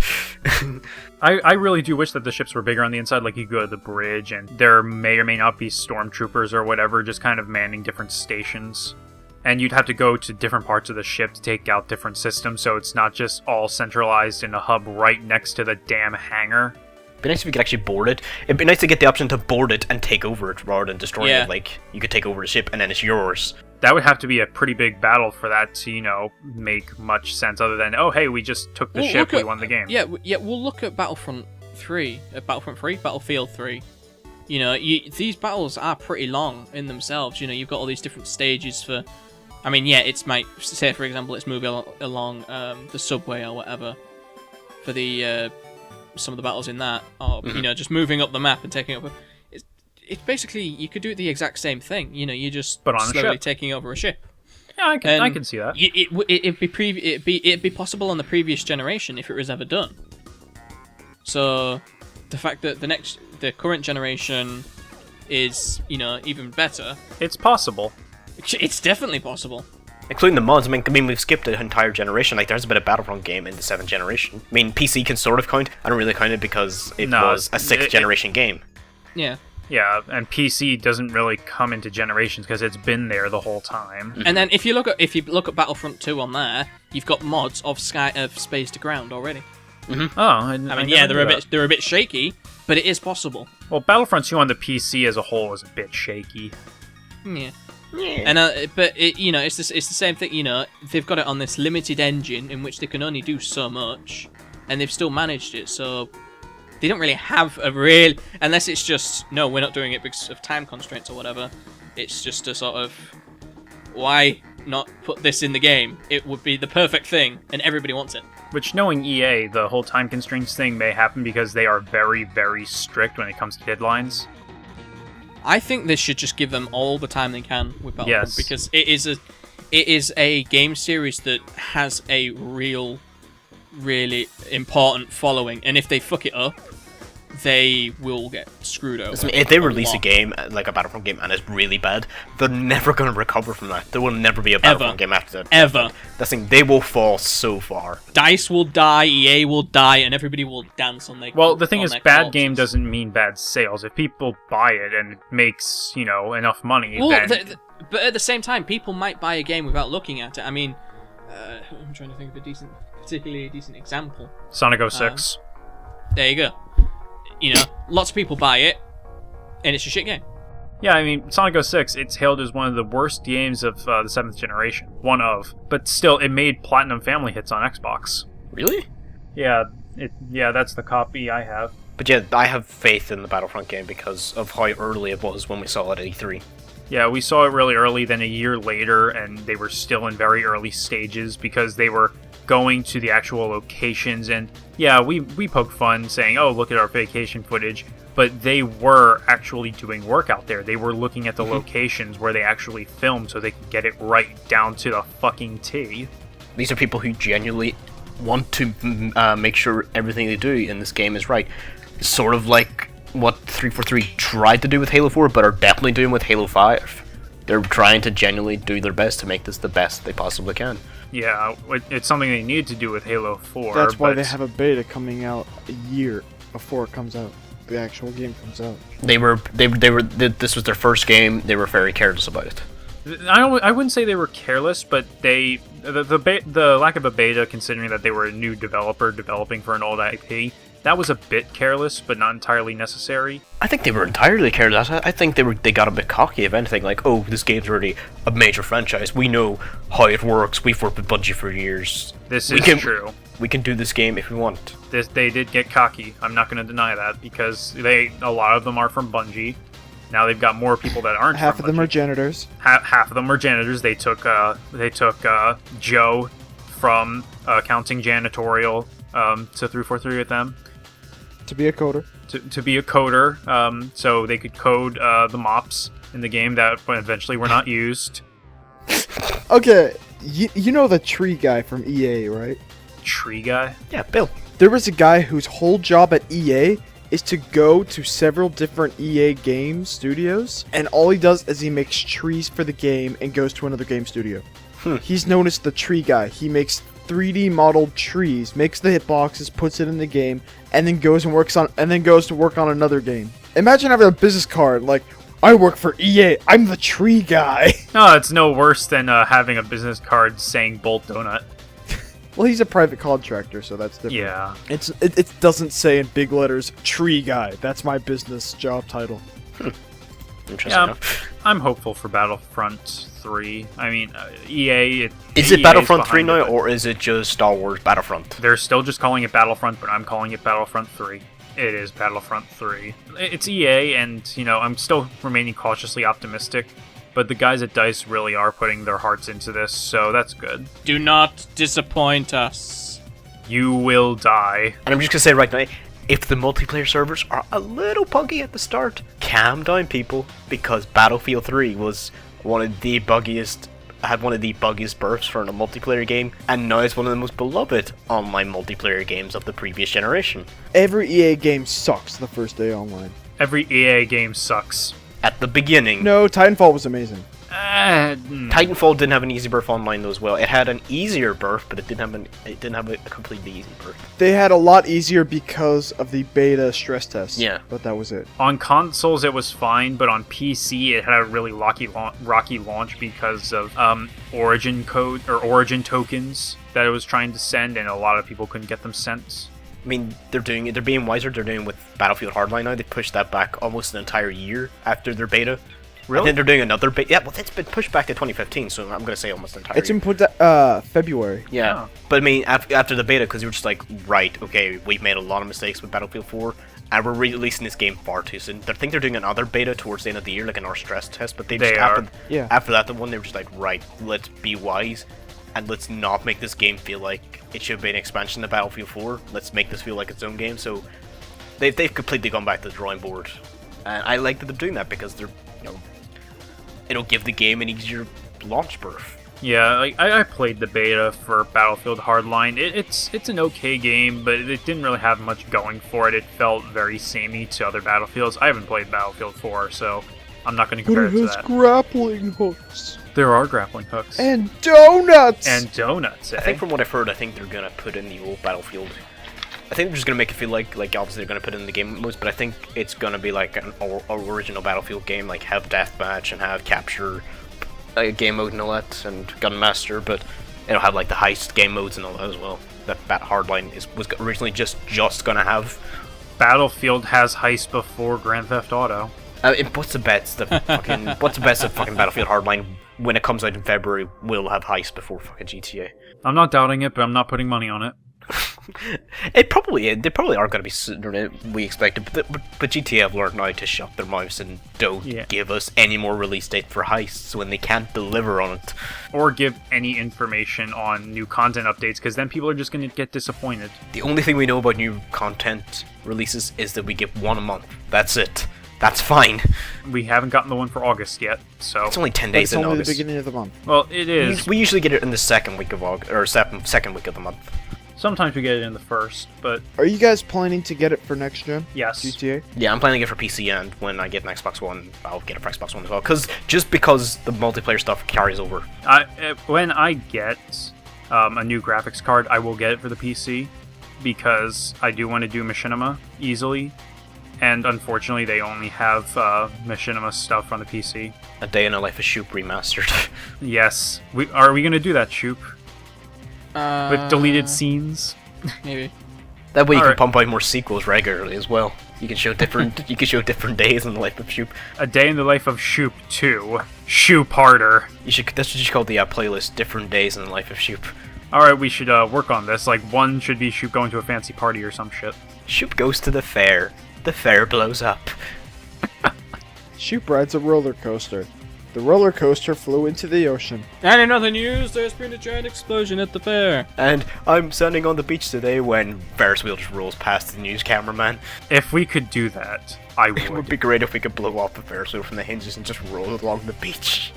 I really do wish that the ships were bigger on the inside, like you go to the bridge and there may or may not be stormtroopers or whatever, just kind of manning different stations. And you'd have to go to different parts of the ship to take out different systems, so it's not just all centralized in a hub right next to the damn hangar. It'd be nice if you could actually board it. It'd be nice to get the option to board it and take over it rather than destroying it. Like, you could take over the ship and then it's yours. That would have to be a pretty big battle for that to, make much sense, other than, oh, hey, we just took the ship, we won the game. Yeah, we'll look at Battlefront 3. Battlefield 3. These battles are pretty long in themselves. You've got all these different stages for... I mean, yeah, say, for example, it's moving along the subway or whatever for the some of the battles in that, or, just moving up the map and taking up... It's basically, you could do the exact same thing. You're just slowly taking over a ship. Yeah, I can see that. It'd be possible on the previous generation if it was ever done. So, the fact that the current generation is, even better... It's possible. It's definitely possible. Including the mods. I mean, we've skipped an entire generation. Like, there's a bit of Battlefront game in the 7th generation. I mean, PC can sort of count. I don't really count it because it was a 6th generation game. Yeah. Yeah, and PC doesn't really come into generations because it's been there the whole time. And then if you look at Battlefront 2 on there, you've got mods of space to ground already. Mm-hmm. Oh, I mean, yeah, they're a bit shaky, but it is possible. Well, Battlefront 2 on the PC as a whole is a bit shaky. Yeah. And but it's the same thing. They've got it on this limited engine in which they can only do so much, and they've still managed it. So they don't really have a real, unless it's just no, we're not doing it because of time constraints or whatever. It's just a sort of, why not put this in the game? It would be the perfect thing, and everybody wants it. Which, knowing EA, the whole time constraints thing may happen because they are very, very strict when it comes to deadlines. I think they should just give them all the time they can with Battlefront, because it is a game series that has a really important following, and if they fuck it up, they will get screwed over. If they release a game, like a Battlefront game, and it's really bad, they're never going to recover from that. There will never be a Battlefront game after that. Ever. That's the thing, they will fall so far. DICE will die, EA will die, and everybody will dance on their... Well, the thing is, bad game doesn't mean bad sales. If people buy it and it makes, enough money, then... But at the same time, people might buy a game without looking at it. I mean, I'm trying to think of a particularly decent example. Sonic 06. There you go. Lots of people buy it, and it's a shit game. Yeah, I mean, Sonic 06, it's hailed as one of the worst games of the 7th generation. One of. But still, it made Platinum Family hits on Xbox. Really? Yeah, that's the copy I have. But yeah, I have faith in the Battlefront game because of how early it was when we saw it at E3. Yeah, we saw it really early, then a year later, and they were still in very early stages because they were going to the actual locations, and yeah, we poke fun saying, oh, look at our vacation footage, but they were actually doing work out there. They were looking at the locations where they actually filmed so they could get it right down to the fucking T. These are people who genuinely want to make sure everything they do in this game is right. Sort of like what 343 tried to do with Halo 4, but are definitely doing with Halo 5. They're trying to genuinely do their best to make this the best they possibly can. Yeah, it's something they need to do with Halo 4. That's why they have a beta coming out a year before it comes out. The actual game comes out. This was their first game. They were very careless about it. I wouldn't say they were careless, but the lack of a beta, considering that they were a new developer developing for an old IP, that was a bit careless, but not entirely necessary. I think they were entirely careless. I think they got a bit cocky, if anything. Like, oh, this game's already a major franchise. We know how it works. We've worked with Bungie for years. This is true. We can do this game if we want. They did get cocky. I'm not going to deny that, because a lot of them are from Bungie. Now they've got more people that aren't. Half from of them Bungie. are janitors. Half of them are janitors. They took Joe from accounting janitorial to 343 with them. To be a coder. To be a coder, so they could code the mops in the game that eventually were not used. Okay, you know the tree guy from EA, right? Tree guy? Yeah, Bill. There was a guy whose whole job at EA is to go to several different EA game studios, and all he does is he makes trees for the game and goes to another game studio. He's known as the tree guy. He makes 3D modeled trees, makes the hitboxes, puts it in the game, and then goes to work on another game. Imagine having a business card like, I work for EA, I'm the tree guy. No, it's no worse than having a business card saying Bolt Donut. Well, he's a private contractor, so that's different. Yeah. It doesn't say in big letters, tree guy. That's my business job title. Interesting Yeah, enough. I'm hopeful for Battlefront 3. I mean, EA... Is it Battlefront 3 now, or is it just Star Wars Battlefront? They're still just calling it Battlefront, but I'm calling it Battlefront 3. It is Battlefront 3. It's EA, and, I'm still remaining cautiously optimistic, but the guys at DICE really are putting their hearts into this, so that's good. Do not disappoint us. You will die. And I'm just gonna say right now, if the multiplayer servers are a little buggy at the start, calm down, people, because Battlefield 3 was one of the buggiest births for a multiplayer game, and now it's one of the most beloved online multiplayer games of the previous generation. Every EA game sucks the first day online. Every EA game sucks. At the beginning, No, Titanfall was amazing. Titanfall didn't have an easy birth online though as well. It had an easier birth, but it didn't have a completely easy birth. They had a lot easier because of the beta stress test. Yeah. But that was it. On consoles, it was fine, but on PC, it had a really rocky launch because of origin code or origin tokens that it was trying to send, and a lot of people couldn't get them sent. I mean, they're being wiser. They're doing with Battlefield Hardline now. They pushed that back almost an entire year after their beta. Really? And then they're doing another beta. Yeah, well, it's been pushed back to 2015, so I'm gonna say almost an entire It's year. been put February. Yeah, Oh. but I mean, after the beta, because you were just like, right, okay, we've made a lot of mistakes with Battlefield 4, and we're releasing this game far too soon. I think they're doing another beta towards the end of the year, like another stress test, but after that, the one they were just like, right, let's be wise, and let's not make this game feel like it should be an expansion of Battlefield 4. Let's make this feel like its own game. So they've completely gone back to the drawing board, and I like that they're doing that because they're, it'll give the game an easier launch birth. Yeah, like I played the beta for Battlefield Hardline. It's an okay game, but it didn't really have much going for it. It felt very samey to other Battlefields. I haven't played Battlefield 4, so I'm not going to But compare it it to has that. grappling hooks. There are grappling hooks. And donuts! And donuts, eh? I think from what I've heard, I think they're gonna put in the old Battlefield. I think they're just gonna make it feel like obviously they're gonna put it in the game modes, but I think it's gonna be like an original Battlefield game, like have deathmatch and have capture game mode and all that, and Gunmaster, but it'll have like the heist game modes and all that as well. That Hardline was originally just gonna have. Battlefield has heist before Grand Theft Auto. What's the bets that fucking Battlefield Hardline, when it comes out in February, will have heist before fucking GTA? I'm not doubting it, but I'm not putting money on it. They probably are going to be sooner than we expected, but GTA have learned now to shut their mouths and don't give us any more release date for heists when they can't deliver on it. Or give any information on new content updates, because then people are just going to get disappointed. The only thing we know about new content releases is that we get one a month. That's it. That's fine. We haven't gotten the one for August yet, so... It's only 10 But days it's in only August. the beginning of the month. Well, it is. We usually get it in the second week of August, or second week of the month. Sometimes we get it in the first, but Are you guys planning to get it for next gen? yes. GTA? Yeah, I'm planning it for PC, and when I get an Xbox One, I'll get it for Xbox One as well. Because the multiplayer stuff carries over. When I get a new graphics card, I will get it for the PC, because I do want to do machinima easily, And unfortunately, they only have machinima stuff on the PC. A Day in the Life of Shoop remastered. Yes. Are we going to do that, Shoop? With deleted scenes? Maybe. That way you can Alright. pump out more sequels regularly as well. You can show different days in the life of Shoop. A Day in the Life of Shoop 2. Shoop harder. That's what you should call the playlist, Different Days in the Life of Shoop. Alright, we should work on this. Like, one should be Shoop going to a fancy party or some shit. Shoop goes to the fair. The fair blows up. Shoop rides a roller coaster. The roller coaster flew into the ocean. And in other news, there's been a giant explosion at the fair. And I'm standing on the beach today when Ferris wheel just rolls past the news cameraman. If we could do that, I It would would. be great if we could blow off the Ferris wheel from the hinges and just roll along the beach,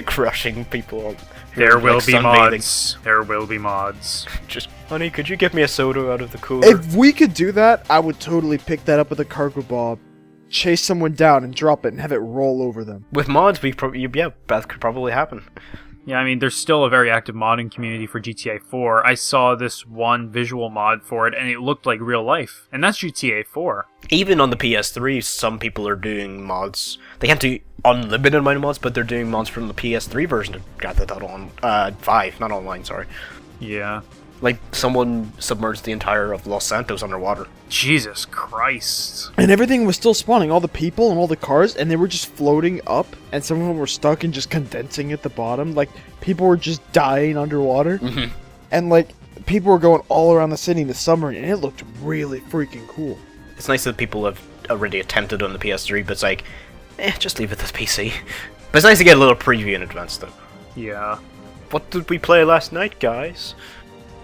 crushing people. There will be sunbathing. mods. There will be mods. Just, honey, could you get me a soda out of the cooler? If we could do that, I would totally pick that up with a cargo bob, chase someone down and drop it and have it roll over them. With mods, that could probably happen. Yeah, I mean, there's still a very active modding community for GTA 4. I saw this one visual mod for it, and it looked like real life. And that's GTA 4. Even on the PS3, some people are doing mods. They can't do unlimited amount of mods, but they're doing mods from the PS3 version of Grand Theft Auto 5, not online, sorry. Yeah. Like, someone submerged the entire of Los Santos underwater. Jesus Christ. And everything was still spawning, all the people and all the cars, and they were just floating up, and some of them were stuck and just condensing at the bottom. Like, people were just dying underwater. Mhm. And, like, people were going all around the city in the summer, and it looked really freaking cool. It's nice that people have already attempted on the PS3, but it's like, just leave it to the PC. But it's nice to get a little preview in advance, though. Yeah. What did we play last night, guys?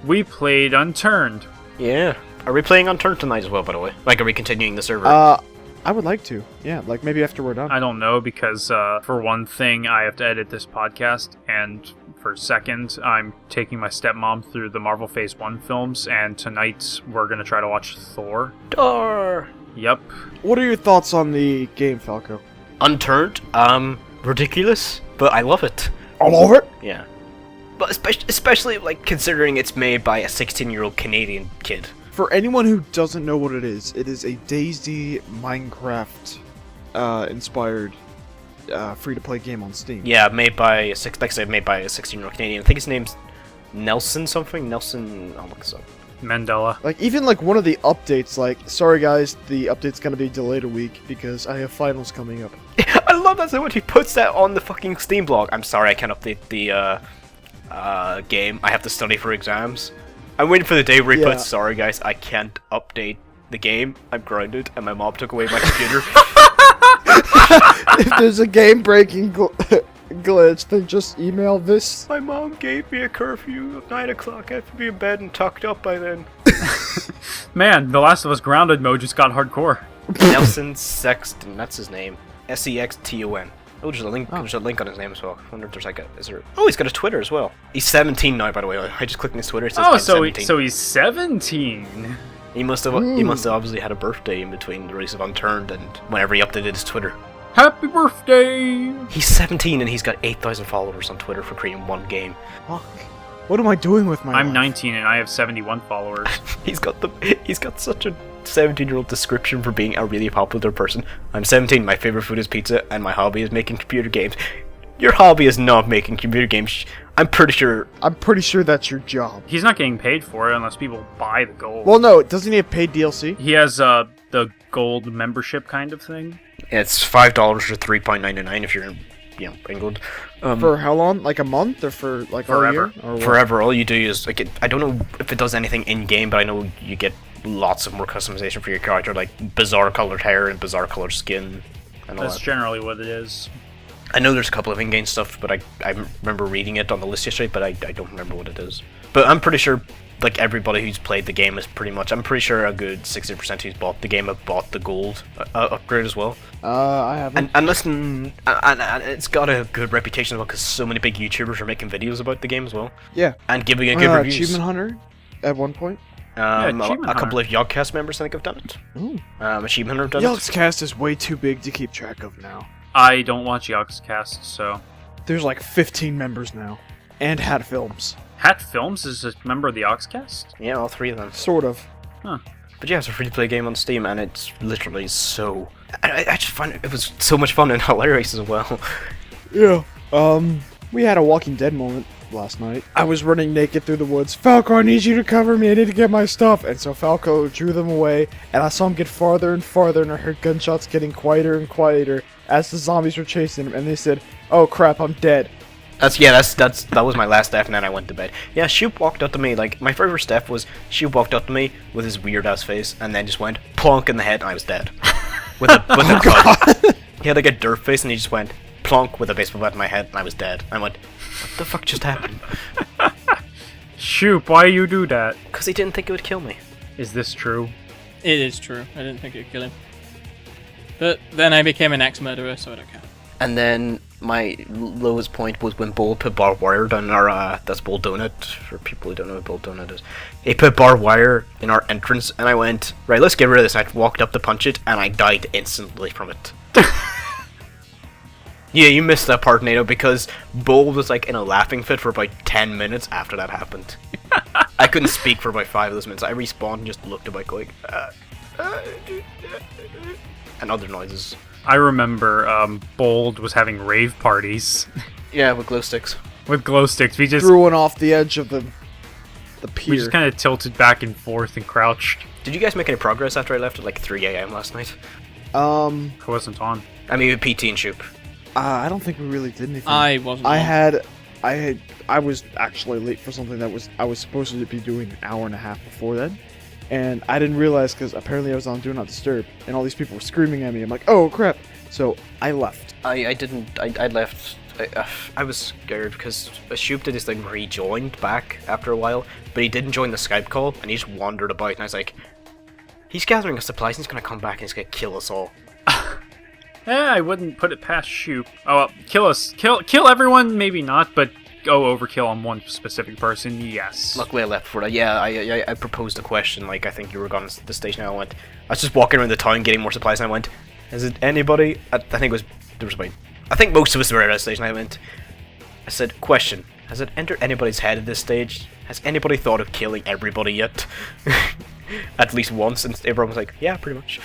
We played Unturned. Yeah. Are we playing Unturned tonight as well, by the way? Like, are we continuing the server? I would like to. Yeah, like, maybe after we're done. I don't know, because for one thing, I have to edit this podcast, and for second, I'm taking my stepmom through the Marvel Phase 1 films, and tonight we're going to try to watch Thor. Door! Yep. What are your thoughts on the game, Falco? Unturned? Ridiculous, but I love it. All over it? Yeah. But especially, like, considering it's made by a 16-year-old Canadian kid. For anyone who doesn't know what it is a DayZ Minecraft inspired free-to-play game on Steam. Yeah, made by a 16-year-old Canadian. I think his name's Nelson something? Nelson... I'll look this up. Mandela. Like, even, like, one of the updates, like, sorry guys, the update's gonna be delayed a week because I have finals coming up. I love that so much. He puts that on the fucking Steam blog. I'm sorry, I can't update the game. I have to study for exams. I'm waiting for the day where he puts, sorry guys, I can't update the game. I'm grounded, and my mom took away my computer. If there's a game-breaking glitch, then just email this. My mom gave me a curfew of 9 o'clock. I have to be in bed and tucked up by then. Man, The Last of Us Grounded mode just got hardcore. Nelson Sexton, that's his name. Sexton. Oh, there's a link. There's a link on his name as well. I wonder if there's like a. Is there? Oh, he's got a Twitter as well. He's 17 now, by the way. I just clicked on his Twitter. It says Oh, I'm so 17. he's 17. He must have obviously had a birthday in between the release of Unturned and whenever he updated his Twitter. Happy birthday! He's 17 and he's got 8,000 followers on Twitter for creating one game. Fuck. What am I doing with my I'm life? 19 and I have 71 followers. He's got such a 17-year-old description for being a really popular person. I'm 17, my favorite food is pizza, and my hobby is making computer games. Your hobby is not making computer games. I'm pretty sure that's your job. He's not getting paid for it unless people buy the gold. Well, no, doesn't he have paid DLC? He has the gold membership kind of thing. it's $5 or £3.99 if you're in, England. For how long? Like a month, or for like Forever. all year? Or what? Forever. All you do is like I don't know if it does anything in game, but I know you get lots of more customization for your character, like bizarre colored hair and bizarre colored skin, and all That's that. generally what it is. I know there's a couple of in-game stuff, but I remember reading it on the list yesterday, but I don't remember what it is. But I'm pretty sure, like, everybody who's played the game is I'm pretty sure a good 60% who's bought the game have bought the gold upgrade as well. I haven't. And listen, and it's got a good reputation as well, because so many big YouTubers are making videos about the game as well. Yeah. And giving it good reviews. Achievement Hunter, at one point. Achievement A couple of Yogcast members I think have done it. Ooh. Achievement Hunter have done it. Cast is way too big to keep track of now. I don't watch Yogscast, so... There's like 15 members now. And Hat Films. Hat Films is a member of the Yogscast? Yeah, all three of them. Sort of. Huh. But yeah, it's a free-to-play game on Steam, and it's literally so... I just find it was so much fun and hilarious as well. Yeah. We had a Walking Dead moment last night. I was running naked through the woods. Falco, I need you to cover me. I need to get my stuff. And so Falco drew them away, and I saw him get farther and farther, and I heard gunshots getting quieter and quieter as the zombies were chasing him. And they said, "Oh crap, I'm dead." That was my last death, and then I went to bed. Yeah, Shoop walked up to me, like, my very first death was Shoop walked up to me with his weird-ass face, and then just went plonk in the head, and I was dead. With a cut. He had like a dirt face, and he just went plonk with a baseball bat in my head, and I was dead. I went, what the fuck just happened? Shoop, why you do that? Because he didn't think it would kill me. Is this true? It is true. I didn't think it'd kill him. But then I became an axe-murderer, so I don't care. And then my lowest point was when Bull put barbed wire down our, that's Bull Donut, for people who don't know what Bull Donut is. He put barbed wire in our entrance, and I went, right, let's get rid of this. And I walked up to punch it, and I died instantly from it. Yeah, you missed that part, Nato, because Bull was like in a laughing fit for about 10 minutes after that happened. I couldn't speak for about 5 of those minutes. I respawned and just looked about going, and other noises. I remember Bold was having rave parties. Yeah, with glow sticks. With glow sticks. We just Threw one off the edge of the pier. we just kind of tilted back and forth and crouched. Did you guys make any progress after I left at like 3 a.m. last night? I wasn't on. I mean, with PT and Shoop. I don't think we really did anything. I wasn't. I was actually late for something that I was supposed to be doing an hour and a half before then, and I didn't realize because apparently I was on Do Not Disturb, and all these people were screaming at me. I'm like, oh crap! So I left. I left. I was scared because Shoop did this thing where he joined back after a while, but he didn't join the Skype call, and he just wandered about, and I was like, he's gathering us supplies, and he's gonna come back and he's gonna kill us all. I wouldn't put it past Shoop. Oh, kill us. Kill everyone, maybe not, but go overkill on one specific person, yes. Luckily I left for that. Yeah, I proposed a question, like, I think you were gone to the station, and I was just walking around the town getting more supplies, and I went, is it anybody? I think most of us were at that station. I said, question, has it entered anybody's head at this stage? Has anybody thought of killing everybody yet? At least once, and everyone was like, yeah, pretty much.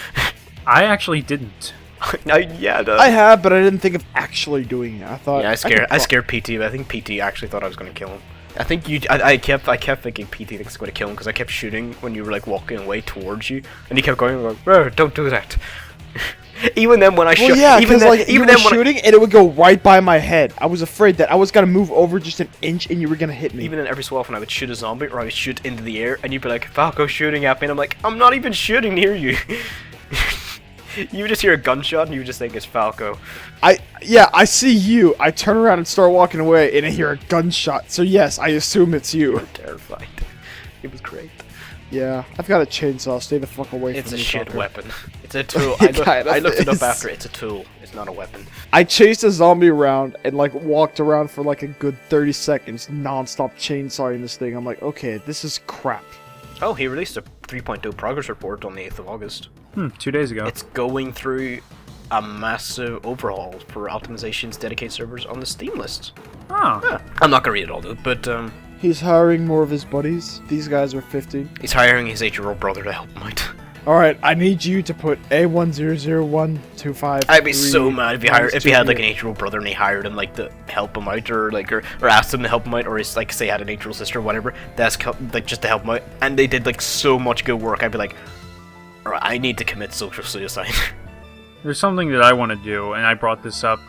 I actually didn't. I have, but I didn't think of actually doing it. I thought. Yeah, I scared PT, but I think PT actually thought I was going to kill him. I think I kept thinking PT thinks it's going to kill him because I kept shooting when you were like walking away towards you, and he kept going like, "Bro, don't do that." Even then when I shot, yeah, because like you were shooting and it would go right by my head. I was afraid that I was gonna move over just an inch and you were gonna hit me. Even then, every so often I would shoot a zombie or I would shoot into the air, and you'd be like, "Falco shooting at me," and I'm like, "I'm not even shooting near you." You would just hear a gunshot and you would just think it's Falco. I see you. I turn around and start walking away and I hear a gunshot. So yes, I assume it's you. I'm terrified. It was great. Yeah, I've got a chainsaw. Stay the fuck away it's from me. It's a shit Tucker. weapon. It's a tool. I looked it up after. It's a tool. It's not a weapon. I chased a zombie around and like walked around for like a good 30 seconds non-stop chainsawing this thing. I'm like, okay, this is crap. Oh, he released a 3.0 progress report on the 8th of August. 2 days ago. It's going through a massive overhaul for optimizations, dedicated servers on the Steam list. Oh. Yeah. I'm not gonna read it all, though, but He's hiring more of his buddies. These guys are 50. he's hiring his 8-year-old brother to help him out. Alright, I need you to put A100125. I'd be so mad if he had like an 8-year-old brother and he hired him like to help him out, or asked him to help him out, or he's like say had an 8-year-old sister or whatever, that's like just to help him out, and they did like so much good work. I'd be like, alright, I need to commit social suicide. There's something that I want to do, and I brought this up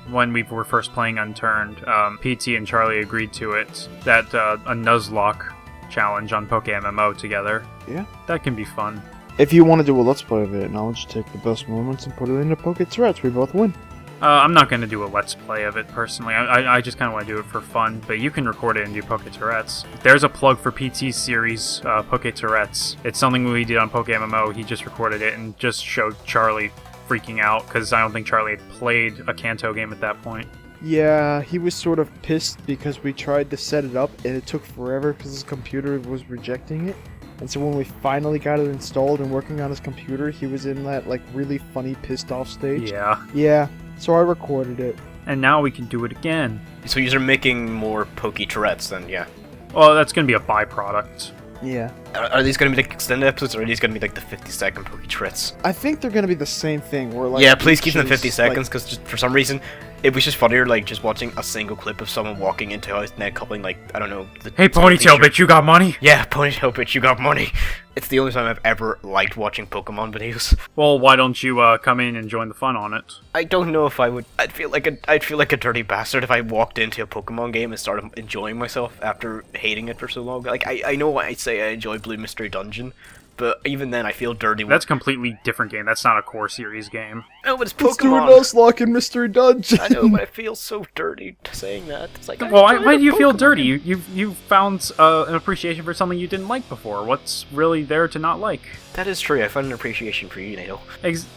when we were first playing Unturned. PT and Charlie agreed to it, that a Nuzlocke challenge on PokeMMO together. Yeah. That can be fun. If you want to do a Let's Play of it, and I'll just take the best moments and put it into Poke-Tourette's, we both win. I'm not going to do a Let's Play of it, personally. I just kind of want to do it for fun, but you can record it and do Poke-Tourette's. There's a plug for PT's series, Poke-Tourette's. It's something we did on PokeMMO. He just recorded it and just showed Charlie freaking out, because I don't think Charlie had played a Kanto game at that point. Yeah, he was sort of pissed because we tried to set it up and it took forever because his computer was rejecting it. And so when we finally got it installed and working on his computer, he was in that like really funny pissed off stage. Yeah. Yeah, so I recorded it. And now we can do it again. So you're making more Poke-Tourette's then, yeah. Well, that's going to be a byproduct. Yeah. Are these going to be like extended episodes, or are these going to be like the 50-second Poke Treats? I think they're gonna be the same thing. Where like Yeah, please keep them each is, 50 seconds, because just for some reason, it was just funnier, like, just watching a single clip of someone walking into a house and then coupling, like, I don't know... Hey, ponytail bitch, you got money? Yeah, ponytail bitch, you got money. It's the only time I've ever liked watching Pokemon videos. Well, why don't you come in and join the fun on it? I don't know if I would... I'd feel like a dirty bastard if I walked into a Pokemon game and started enjoying myself after hating it for so long. Like, I know I say I enjoy Blue Mystery Dungeon, but even then I feel dirty. That's a completely different game. That's not a core series game. No, but it's Let's do a Pokemon. Nuzlocke in Mystery Dungeon. I know, but I feel so dirty saying that. It's like, Well, why do you feel dirty? You found an appreciation for something you didn't like before. What's really there to not like? That is true. I found an appreciation for you, Nato.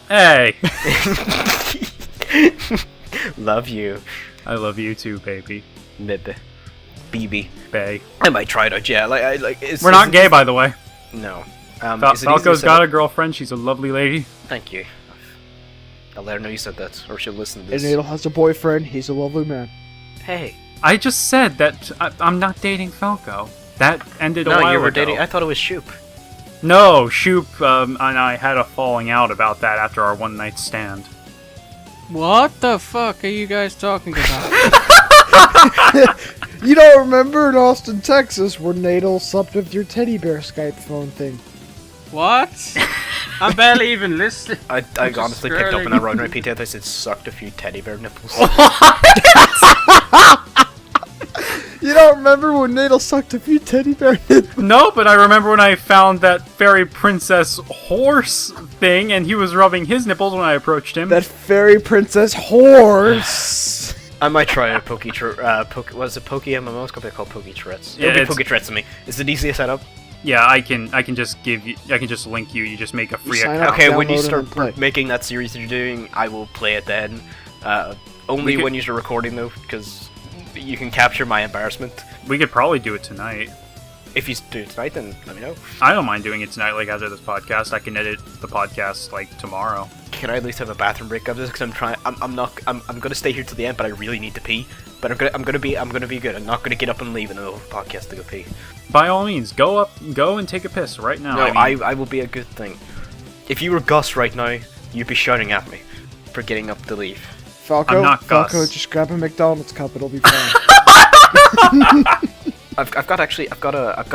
Hey! Love you. I love you too, baby. Mib. BB. Bay. I might try it out, yeah. We're not gay, by the way. No. Falco's got a girlfriend. She's a lovely lady. Thank you. I'll let her know you said that, or she'll listen to And this. Nadal has a boyfriend. He's a lovely man. Hey. I just said that I'm not dating Falco. That ended a No, while you were ago. dating. I thought it was Shoop. No, Shoop and I had a falling out about that after our one night stand. What the fuck are you guys talking about? You don't remember in Austin, Texas, where Nadal slept with your teddy bear Skype phone thing? What? I'm barely even listening. I just honestly picked up scrolling. on that right when I peeked out. I said sucked a few teddy bear nipples. You don't remember when Nadal sucked a few teddy bear nipples? No, but I remember when I found that fairy princess horse thing, and he was rubbing his nipples when I approached him. That fairy princess horse. I might try a what is it, Poke MMO? It's gonna be called Poke Treats. Yeah, It'll be it's- Poke Treats to me. Is it easy to set up? Yeah, I can just give you. I can just link you. You just make a free sign account. up. Okay, when you download it start and play. making that series that you're doing, I will play it then. Only could- when you're recording though, because you can capture my embarrassment. We could probably do it tonight. If you do it tonight, then let me know. I don't mind doing it tonight. Like after this podcast, I can edit the podcast like tomorrow. Can I at least have a bathroom break after this? Because I'm gonna stay here till the end, but I really need to pee. But I'm gonna be good. I'm not gonna get up and leave in the middle of the podcast to go pee. By all means, go and take a piss right now. No, I mean, I will be a good thing. If you were Gus right now, you'd be shouting at me for getting up to leave. Falco, I'm not Gus. Falco, just grab a McDonald's cup. It'll be fine. I've got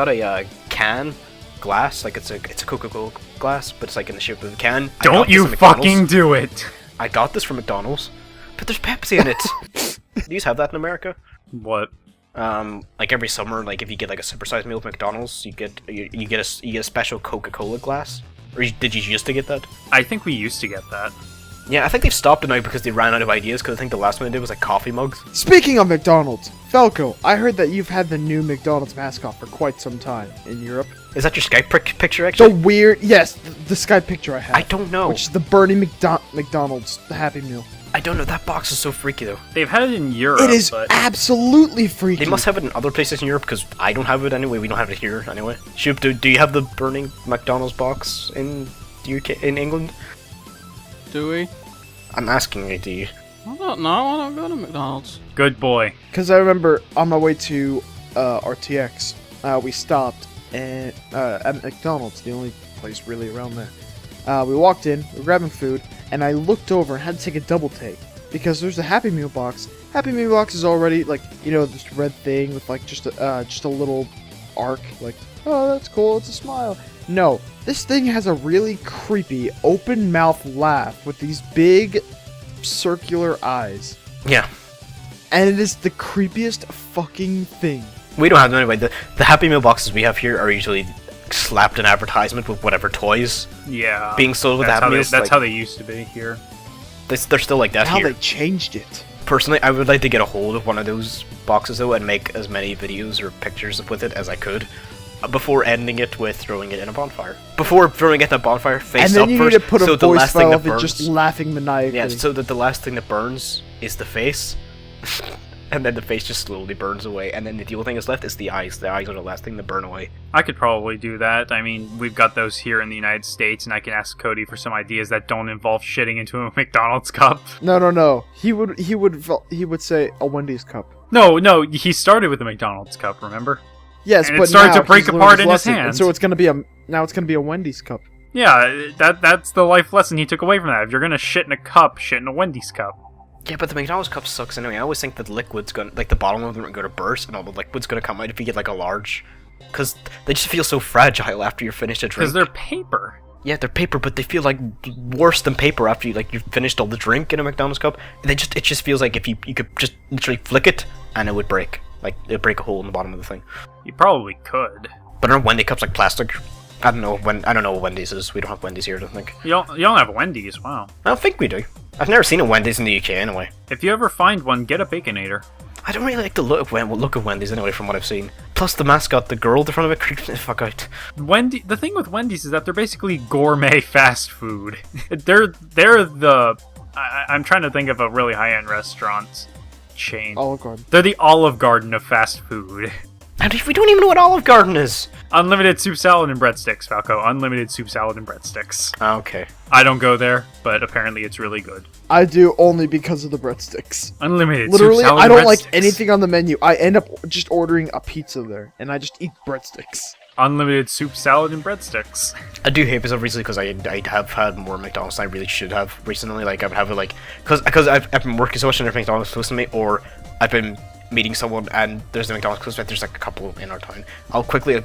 a can glass, like it's a Coca-Cola glass, but it's like in the shape of a can. I got don't this you at McDonald's. fucking do it. I got this from McDonald's, but there's Pepsi in it. Do you have that in America? What? Like every summer, like if you get like a supersized meal at McDonald's, you get a special Coca-Cola glass. Or did you used to get that? I think we used to get that. Yeah, I think they've stopped it now because they ran out of ideas. Because I think the last one they did was like coffee mugs. Speaking of McDonald's, Falco, I heard that you've had the new McDonald's mascot for quite some time in Europe. Is that your Skype picture The actually? weird, yes, the Skype picture I have. I don't know. Which is the Bernie McDonald's, the Happy Meal. I don't know. That box is so freaky though. They've had it in Europe. It is but absolutely freaky. They must have it in other places in Europe because I don't have it anyway. We don't have it here anyway. Shoop, do you have the burning McDonald's box in the UK, in England? Do we? I'm asking you, do you? I don't know. I don't go to McDonald's. good boy. Because I remember on my way to RTX, we stopped at McDonald's, the only place really around there. We walked in, we were grabbing food, and I looked over and had to take a double take. Because there's a Happy Meal box. Happy Meal box is already, like, you know, this red thing with, like, just a little arc. Like, oh, that's cool, it's a smile. No, this thing has a really creepy, open mouth laugh with these big, circular eyes. Yeah. And it is the creepiest fucking thing. We don't have them anyway. The Happy Meal boxes we have here are usually slapped an advertisement with whatever toys Yeah. being sold with that's Happy how Meals. that's like, how they used to be here. they're still like that How here. they changed it. Personally, I would like to get a hold of one of those boxes though and make as many videos or pictures with it as I could before ending it with throwing it in a bonfire. Before throwing it in a bonfire, face And then up you first, need to put a so the voice last thing file that of it burns. just laughing maniacally. Yeah, so that the last thing that burns is the face, and then the face just slowly burns away, and then the only thing that's left is the eyes. The eyes are the last thing to burn away. I could probably do that. I mean, we've got those here in the United States, and I can ask Cody for some ideas that don't involve shitting into a McDonald's cup. No. He would say a Wendy's cup. No, he started with the McDonald's cup, remember? Yes, and but it started now to break he's learned apart in his lesson, and hand. so it's gonna be a Wendy's cup. Yeah, that's the life lesson he took away from that. If you're gonna shit in a cup, shit in a Wendy's cup. Yeah, but the McDonald's cup sucks anyway. I always think that the liquid's gonna, like, the bottom of them are gonna burst, and all the liquid's gonna come out if you get, like, a large. Because they just feel so fragile after you're finished a drink. Because they're paper. Yeah, they're paper, but they feel like worse than paper after you've finished all the drink in a McDonald's cup. It just feels like if you could just literally flick it, and it would break. Like, it'd break a hole in the bottom of the thing. You probably could. But aren't Wendy cups like plastic? I don't know what Wendy's is. We don't have Wendy's here, I don't think. You don't have Wendy's, wow. I don't think we do. I've never seen a Wendy's in the UK anyway. If you ever find one, get a Baconator. I don't really like the look of Wendy's anyway, from what I've seen. Plus the mascot, the girl at the front of it, creeps me the fuck out. The thing with Wendy's is that they're basically gourmet fast food. they're the... I'm trying to think of a really high-end restaurant chain. Olive Garden. They're the Olive Garden of fast food. And we don't even know what Olive Garden is! Unlimited soup salad and breadsticks, Falco. Unlimited soup salad and breadsticks. Okay. I don't go there, but apparently it's really good. I do only because of the breadsticks. Unlimited Literally, soup salad I and don't like breadsticks. anything on the menu. I end up just ordering a pizza there, and I just eat breadsticks. Unlimited soup salad and breadsticks. I do hate myself recently because I have had more McDonald's than I really should have recently. Like, I would have it, like... Because I've been working so much and there's McDonald's close to me, or I've been meeting someone and there's a McDonald's close to me. There's like a couple in our town. I'll quickly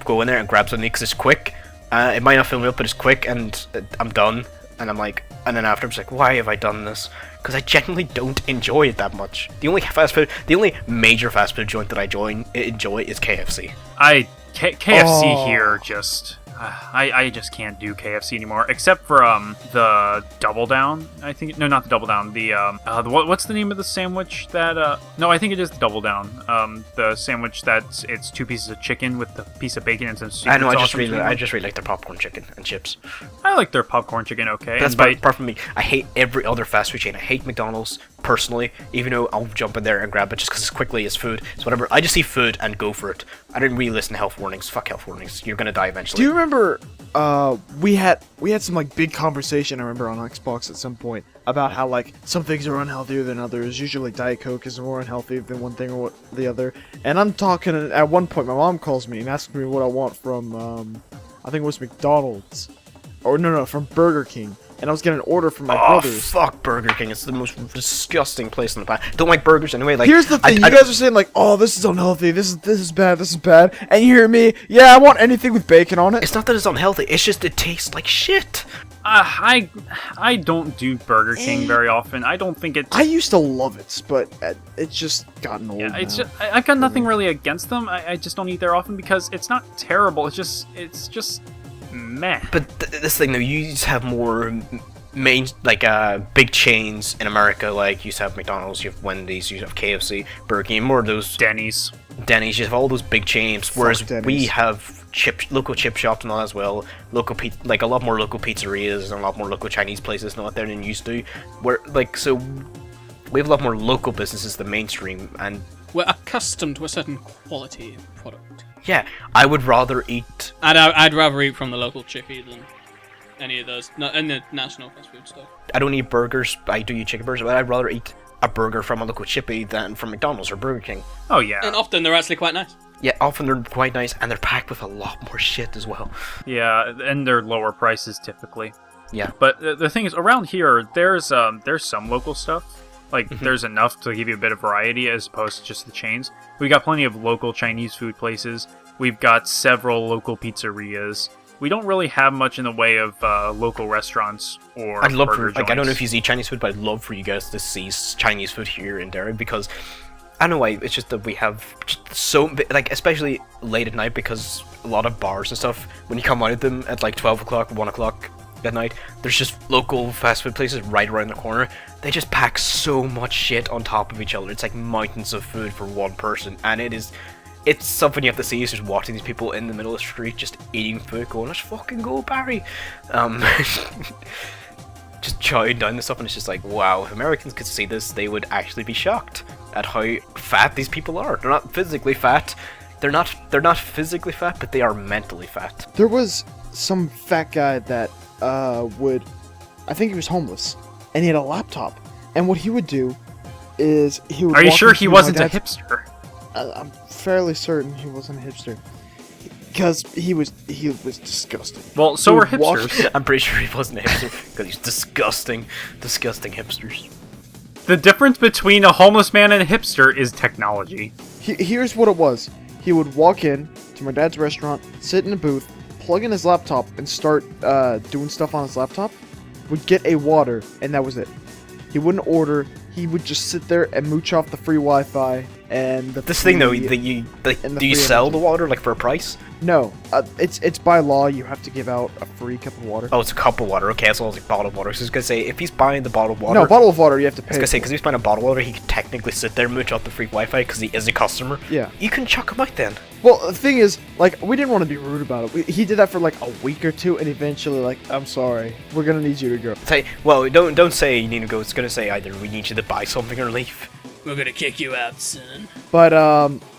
go in there and grab something because it's quick. It might not fill me up, but it's quick, and I'm done. And I'm like... And then after, I'm just like, why have I done this? Because I genuinely don't enjoy it that much. The only major fast food joint that I enjoy is KFC. KFC here just... I just can't do KFC anymore, except for the Double Down. I think not the Double Down. What's the name of the sandwich that? No, I think it is the Double Down. The sandwich it's 2 pieces of chicken with a piece of bacon and some secret I know. sauce. I just really like their popcorn chicken and chips. I like their popcorn chicken. Okay, That's apart from me. I hate every other fast food chain. I hate McDonald's personally, even though I'll jump in there and grab it just because it's quickly as food. It's whatever. I just see food and go for it. I didn't really listen to health warnings. Fuck health warnings. You're gonna die eventually. Do you remember? We had some like big conversation. I remember on Xbox at some point about how like some things are unhealthier than others. Usually Diet Coke is more unhealthy than one thing or the other. And I'm talking at one point. My mom calls me and asks me what I want from I think it was McDonald's, or no, from Burger King. And I was getting an order from my brothers. Fuck Burger King. It's the most disgusting place on the planet. Don't like burgers anyway. Like, here's the thing, you guys are saying like, oh, this is unhealthy, this is bad, and you hear me, yeah, I want anything with bacon on it. It's not that it's unhealthy, it's just it tastes like shit. I don't do Burger King very often. I don't think it's... I used to love it, but it's just gotten old. Yeah, it's now. just I've got nothing really against them. I just don't eat there often because it's not terrible. It's just meh. But this thing though, you used to have more main, like, big chains in America. Like, you used to have McDonald's, you have Wendy's, you have KFC, Burger King, more of those Denny's, you have all those big chains, whereas Denny's. we have local chip shops and all as well, like a lot more local pizzerias and a lot more local Chinese places and all that there than used to, where, like, so we have a lot more local businesses than mainstream, and we're accustomed to a certain quality product. yeah, I would rather eat... I'd rather eat from the local chippy than any of those, and the national fast food stuff. I don't eat burgers, I do eat chicken burgers, but I'd rather eat a burger from a local chippy than from McDonald's or Burger King. Oh yeah. And often they're actually quite nice. Yeah, often they're quite nice, and they're packed with a lot more shit as well. Yeah, and they're lower prices typically. Yeah. But the thing is, around here, there's some local stuff. Like, there's enough to give you a bit of variety as opposed to just the chains. We got plenty of local Chinese food places. We've got several local pizzerias. We don't really have much in the way of local restaurants or I'd love burger for, like, I don't know if joints. you eat Chinese food, but I'd love for you guys to see Chinese food here in Derry, because I don't know why, it's just that we have just so, like, especially late at night, because a lot of bars and stuff, when you come out of them at like 12 o'clock, 1 o'clock at night, there's just local fast food places right around the corner. They just pack so much shit on top of each other. It's like mountains of food for one person, and it's something you have to see, is just watching these people in the middle of the street just eating food, going, let's fucking go, Barry. Just chowing down this stuff, and it's just like, wow, if Americans could see this, they would actually be shocked at how fat these people are. They're not physically fat. They're not physically fat, but they are mentally fat. There was some fat guy that I think he was homeless, and he had a laptop. And what he would do is he would. Are you walk sure into he my wasn't a dad's- hipster? I'm fairly certain he wasn't a hipster. Because he was disgusting. Well, so He are would walk- hipsters. I'm pretty sure he wasn't a hipster because he's disgusting hipsters. The difference between a homeless man and a hipster is technology. Here's what it was. He would walk in to my dad's restaurant, sit in a booth, plug in his laptop, and start doing stuff on his laptop. Would get a water, and that was it. He wouldn't order. He would just sit there and mooch off the free Wi-Fi and the This thing though, free- that you like, and the do you free sell energy. the water like for a price? No, it's by law you have to give out a free cup of water. Oh, it's a cup of water. Okay, so it's like bottled water. So I was gonna say if he's buying the bottled water. No, bottle of water you have to I pay. was gonna say for. because he's buying a bottled water, he could technically sit there and mooch off the free Wi-Fi because he is a customer. Yeah. You can chuck him out then. Well, the thing is, like, we didn't want to be rude about it. He did that for like a week or two, and eventually, like, I'm sorry, we're gonna need you to go. Say, well, don't say you need to go. It's gonna say either we need you to buy something or leave. We're gonna kick you out, son. But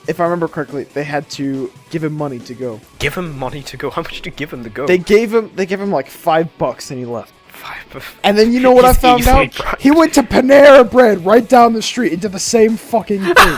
if I remember correctly, they had to give him money to go. Give him money to go. How much did you give him to go? They gave him like $5, and he left. Five. And then you know what I He's found easily out? bribed. He went to Panera Bread right down the street and did the same fucking thing.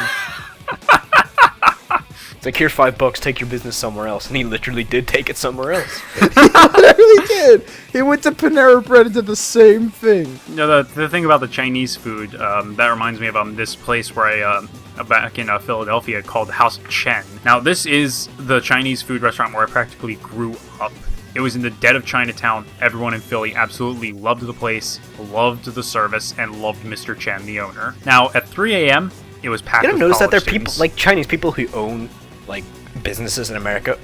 It's like, here's $5. Take your business somewhere else, and he literally did take it somewhere else. He literally did. He went to Panera Bread and did the same thing. No, the thing about the Chinese food, that reminds me of this place where back in Philadelphia called House of Chen. Now, this is the Chinese food restaurant where I practically grew up. It was in the dead of Chinatown. Everyone in Philly absolutely loved the place, loved the service, and loved Mr. Chen, the owner. Now, at 3 a.m., it was packed You with ever notice that there are college people, students. like Chinese people who own, like, businesses in America,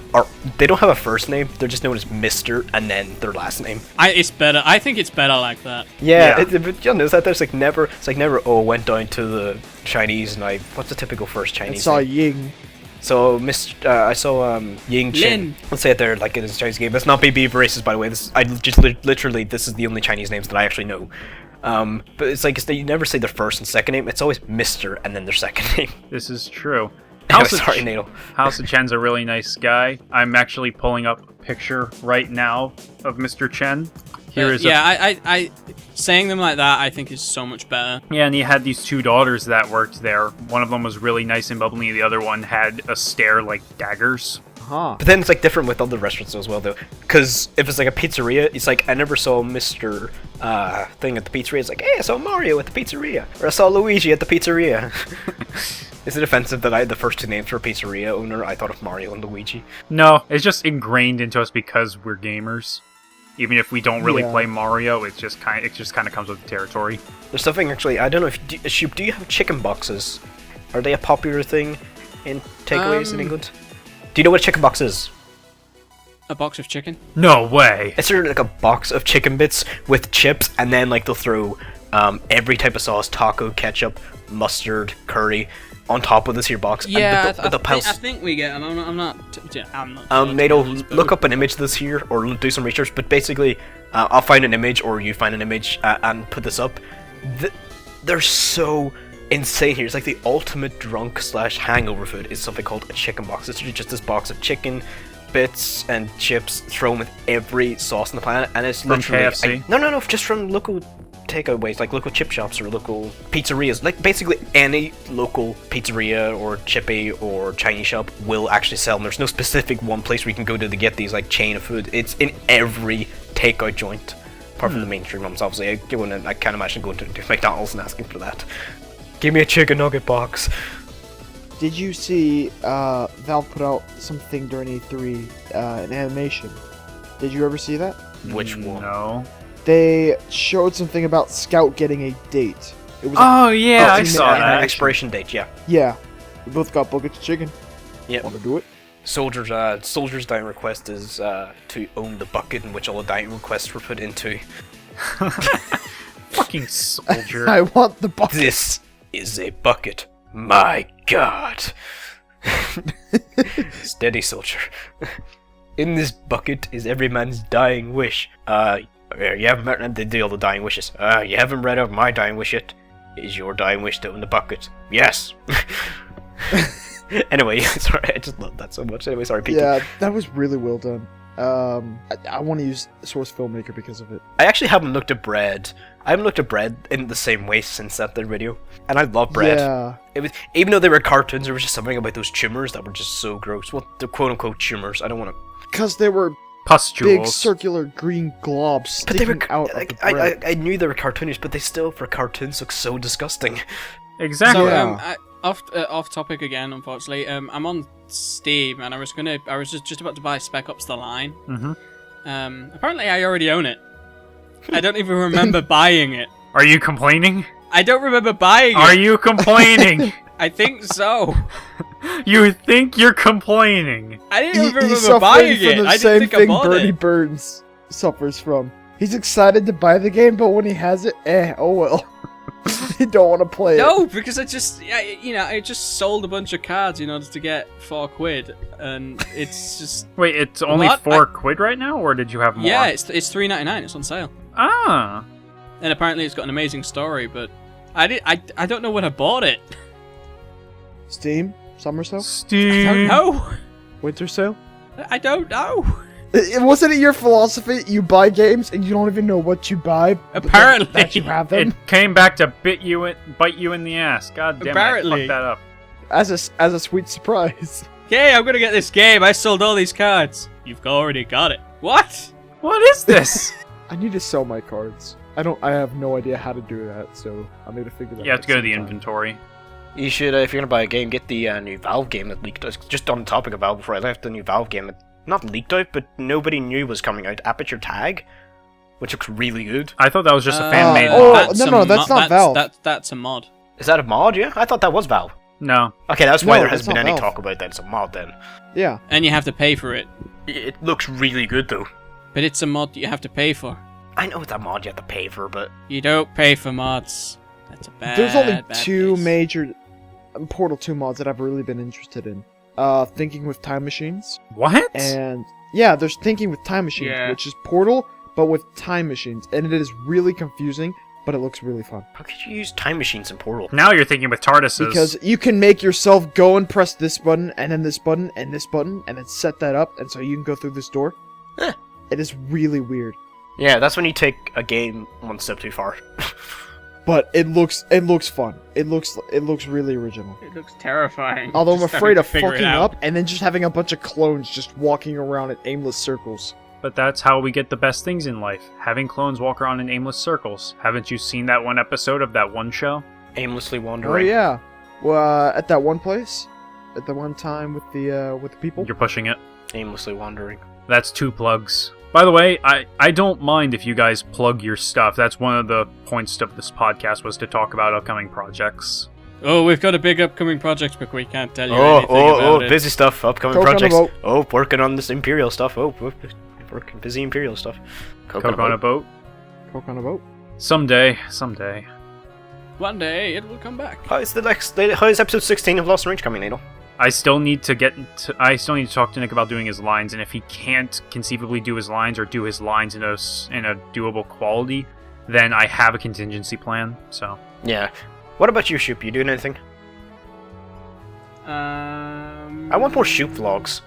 they don't have a first name, they're just known as Mr. and then their last name. It's better. I think it's better like that. Yeah, Yeah. but you'll notice that there's like never, oh, went down to the Chinese and what's the typical first I Chinese saw name? Ying. So, I saw Ying Chin. Lin. Let's say it there, like in his Chinese game. Let's not be racist, by the way. Literally, this is the only Chinese names that I actually know. But it's like you never say their first and second name. It's always Mr. and then their second name. This is true. Anyway, House of sorry, Nato. House of Chen's a really nice guy. I'm actually pulling up a picture right now of Mr. Chen. Here is I saying them like that I think is so much better. Yeah, and he had these two daughters that worked there. One of them was really nice and bubbly. The other one had a stare like daggers. Huh. But then it's like different with other restaurants as well, though. Because if it's like a pizzeria, it's like I never saw Mr. Thing at the pizzeria. It's like, hey, I saw Mario at the pizzeria, or I saw Luigi at the pizzeria. Is it offensive that I had the first two names for a pizzeria owner? I thought of Mario and Luigi. No, it's just ingrained into us because we're gamers. Even if we don't really Yeah. play Mario, it just kind of comes with the territory. There's something actually. I don't know if Shoop, do you have chicken boxes? Are they a popular thing in takeaways in England? Do you know what a chicken box is? A box of chicken. No way. It's sort of like a box of chicken bits with chips, and then like they'll throw every type of sauce, taco, ketchup, mustard, curry, on top of this here box. Yeah, and the I think we get them. I'm not. Nato, look up an image of this here, or do some research. But basically, I'll find an image, or you find an image, and put this up. They're so insane here. It's like the ultimate drunk / hangover food is something called a chicken box. It's just this box of chicken bits and chips thrown with every sauce on the planet, and it's From literally KFC? no, just from local takeaways, like local chip shops or local pizzerias. Like basically any local pizzeria or chippy or Chinese shop will actually sell them. There's no specific one place where you can go to get these like chain of food. It's in every takeout joint, apart from the mainstream ones. Obviously, I can't imagine going to McDonald's and asking for that. Give me a chicken nugget box. Did you see Valve put out something during E3, an animation? Did you ever see that? Which one? No. They showed something about Scout getting a date. It was Oh yeah, I it's saw an that. animation. Expiration date, yeah. Yeah. We both got buckets of chicken. Yeah. Want to do it? Soldier's dying request is to own the bucket in which all the dying requests were put into. Fucking soldier. I want the bucket. This is a bucket. My God. Steady, soldier. In this bucket is every man's dying wish. You haven't met they do all the dying wishes. You haven't read out my dying wish yet. Is your dying wish to own the bucket? Yes. Anyway, sorry, I just love that so much. Anyway, sorry, Pete. Yeah, that was really well done. I want to use Source Filmmaker because of it. I actually haven't looked at bread. I haven't looked at bread in the same way since that video, and I love bread. Yeah. It was, even though they were cartoons, there was just something about those tumors that were just so gross. Well, the quote-unquote tumors. I don't want to. Because they were Pustules. big circular green globs But they were sticking out of the I bread. I knew they were cartoonish, but they still, for cartoons, look so disgusting. Exactly. So, Yeah. off topic again, unfortunately. I'm on Steam, and I was just about to buy Spec Ops: The Line. Mm-hmm. Apparently, I already own it. I don't even remember buying it. Are you complaining? I don't remember buying Are it. you complaining? I think so. You think you're complaining? I didn't even He's remember buying suffering it. from the I same didn't think I thing bought Bernie it. Burns suffers from. He's excited to buy the game, but when he has it, oh well. He don't want to play it. No, because I just sold a bunch of cards in order to get £4, and it's just Wait, it's only What? £4 right now, or did you have more? yeah, it's $3.99. It's on sale, Ah. and apparently it's got an amazing story. But I don't know when I bought it. Steam? Summer sale? I Steam. don't know. Winter sale? I don't know. Wasn't it your philosophy? You buy games and you don't even know what you buy. but Apparently. that you have them. It came back to bite you in the ass. God damn Apparently. it, I fucked that up. As a sweet surprise. Okay, I'm gonna get this game. I sold all these cards. You've already got it. What? What is this? I need to sell my cards. I have no idea how to do that, so I need to figure that out. You have to go to the sometime. inventory. You should, if you're gonna buy a game, get the new Valve game that leaked. Just on the topic of Valve, before I left, the new Valve game, not leaked out, but nobody knew was coming out. Aperture Tag, which looks really good. I thought that was just a fan-made oh, mod. that's not Valve. That's a mod. Is that a mod? Yeah, I thought that was Valve. No. Okay, that's why No, there hasn't that's been not any Valve. talk about that. It's a mod then. Yeah. And you have to pay for it. It looks really good though. But it's a mod that you have to pay for. I know it's a mod you have to pay for, but You don't pay for mods. That's a bad. There's only bad two place. major Portal 2 mods that I've really been interested in. Thinking with Time Machines. What? And yeah, there's Thinking with Time Machines, Yeah. which is Portal, but with Time Machines. And it is really confusing, but it looks really fun. how could you use time machines in Portal? Now you're thinking with TARDISes. Because you can make yourself go and press this button, and then this button, and this button, and then set that up, and so you can go through this door. Eh. It is really weird. Yeah, that's when you take a game one step too far. But it looks fun. It looks really original. It looks terrifying. Although I'm Just afraid having of to figure it fucking out. up and then just having a bunch of clones just walking around in aimless circles. But that's how we get the best things in life. Having clones walk around in aimless circles. Haven't you seen that one episode of that one show? Aimlessly Oh wandering. yeah. Well, at that one place, at the one time with the people. You're pushing it. Aimlessly wandering. That's 2 plugs. By the way, I don't mind if you guys plug your stuff. That's one of the points of this podcast, was to talk about upcoming projects. Oh, we've got a big upcoming project, but we can't tell you Oh, anything about it. busy stuff. Upcoming Coke on a projects. boat. Oh, working on this Imperial stuff. Oh, working busy Imperial stuff. Coke on a boat. Coke on a boat. Someday. One day it will come back. How's episode 16 of Lost in Reach coming, Needle? I still need to talk to Nick about doing his lines, and if he can't conceivably do his lines or do his lines in a doable quality, then I have a contingency plan. So Yeah. What about you, Shoop? You doing anything? I want more Shoop vlogs.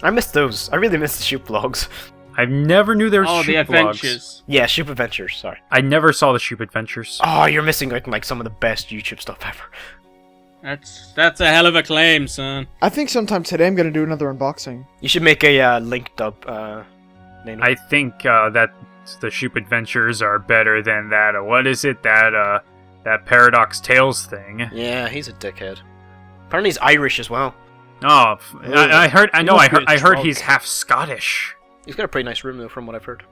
I miss those. I really miss the Shoop vlogs. I never knew there was Oh, the Shoop adventures. Yeah, Shoop Adventures. Sorry. I never saw the Shoop Adventures. Oh, you're missing out on like some of the best YouTube stuff ever. That's a hell of a claim, son. I think sometime today I'm gonna do another unboxing. You should make a linked up. Needle. I think that the Shoop Adventures are better than that. What is it, that Paradox Tales thing? Yeah, he's a dickhead. Apparently he's Irish as well. Oh, I heard. I know. must be I a heard drunk. he's half Scottish. He's got a pretty nice room though, from what I've heard.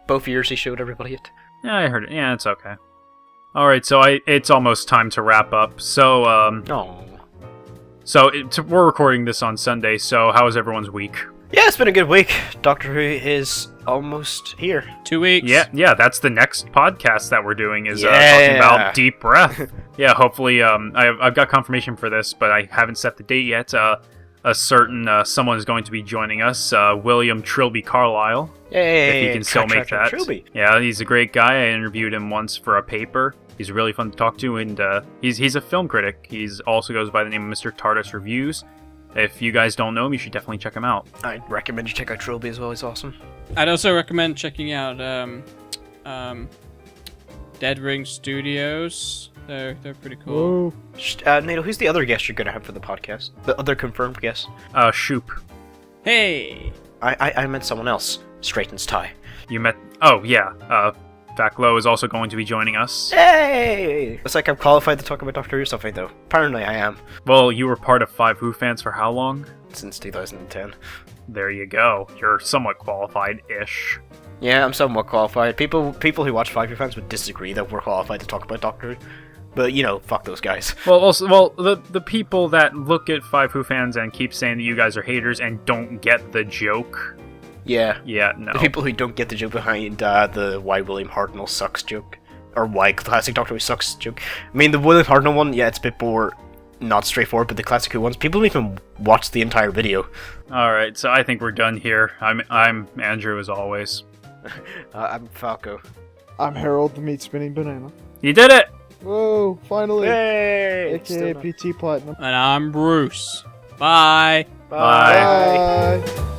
Both years he showed everybody it. Yeah, I heard it. Yeah, it's okay. All right, so it's almost time to wrap up. So Oh. we're recording this on Sunday. So how was everyone's week? Yeah, it's been a good week. Doctor Who is almost here. 2 weeks. Yeah, that's the next podcast that we're doing is talking Yeah. about Deep Breath. Yeah, hopefully, I've got confirmation for this, but I haven't set the date yet. A certain someone is going to be joining us, William Trilby Carlisle. Yay! If he can still make that. Trilby. Yeah, he's a great guy. I interviewed him once for a paper. He's really fun to talk to, and he's a film critic. He's also goes by the name of Mr. TARDIS Reviews. If you guys don't know him, you should definitely check him out. I'd recommend you check out Trilby as well. He's awesome. I'd also recommend checking out Dead Ring Studios. They're pretty cool. Nato, who's the other guest you're gonna have for the podcast? The other confirmed guest? Shoop. Hey! I meant someone else. Straightens tie. You met... Oh, yeah. Faclo is also going to be joining us. Hey! It's like I'm qualified to talk about Doctor Who or something, though. Apparently I am. Well, you were part of 5 Who fans for how long? Since 2010. There you go. You're somewhat qualified-ish. Yeah, I'm somewhat qualified. People who watch 5 Who fans would disagree that we're qualified to talk about Doctor Who. But, you know, fuck those guys. Well, the people that look at 5 Who fans and keep saying that you guys are haters and don't get the joke... Yeah. Yeah, no. The people who don't get the joke behind the why William Hartnell sucks joke. Or why classic Doctor Who sucks joke. I mean, the William Hartnell one, yeah, it's a bit more not straightforward, but the classic Who ones, people don't even watch the entire video. Alright, so I think we're done here. I'm Andrew, as always. I'm Falco. I'm Harold, the meat spinning banana. You did it! Whoa, finally! Hey! AKA PT Platinum. And I'm Bruce. Bye! Bye. Bye.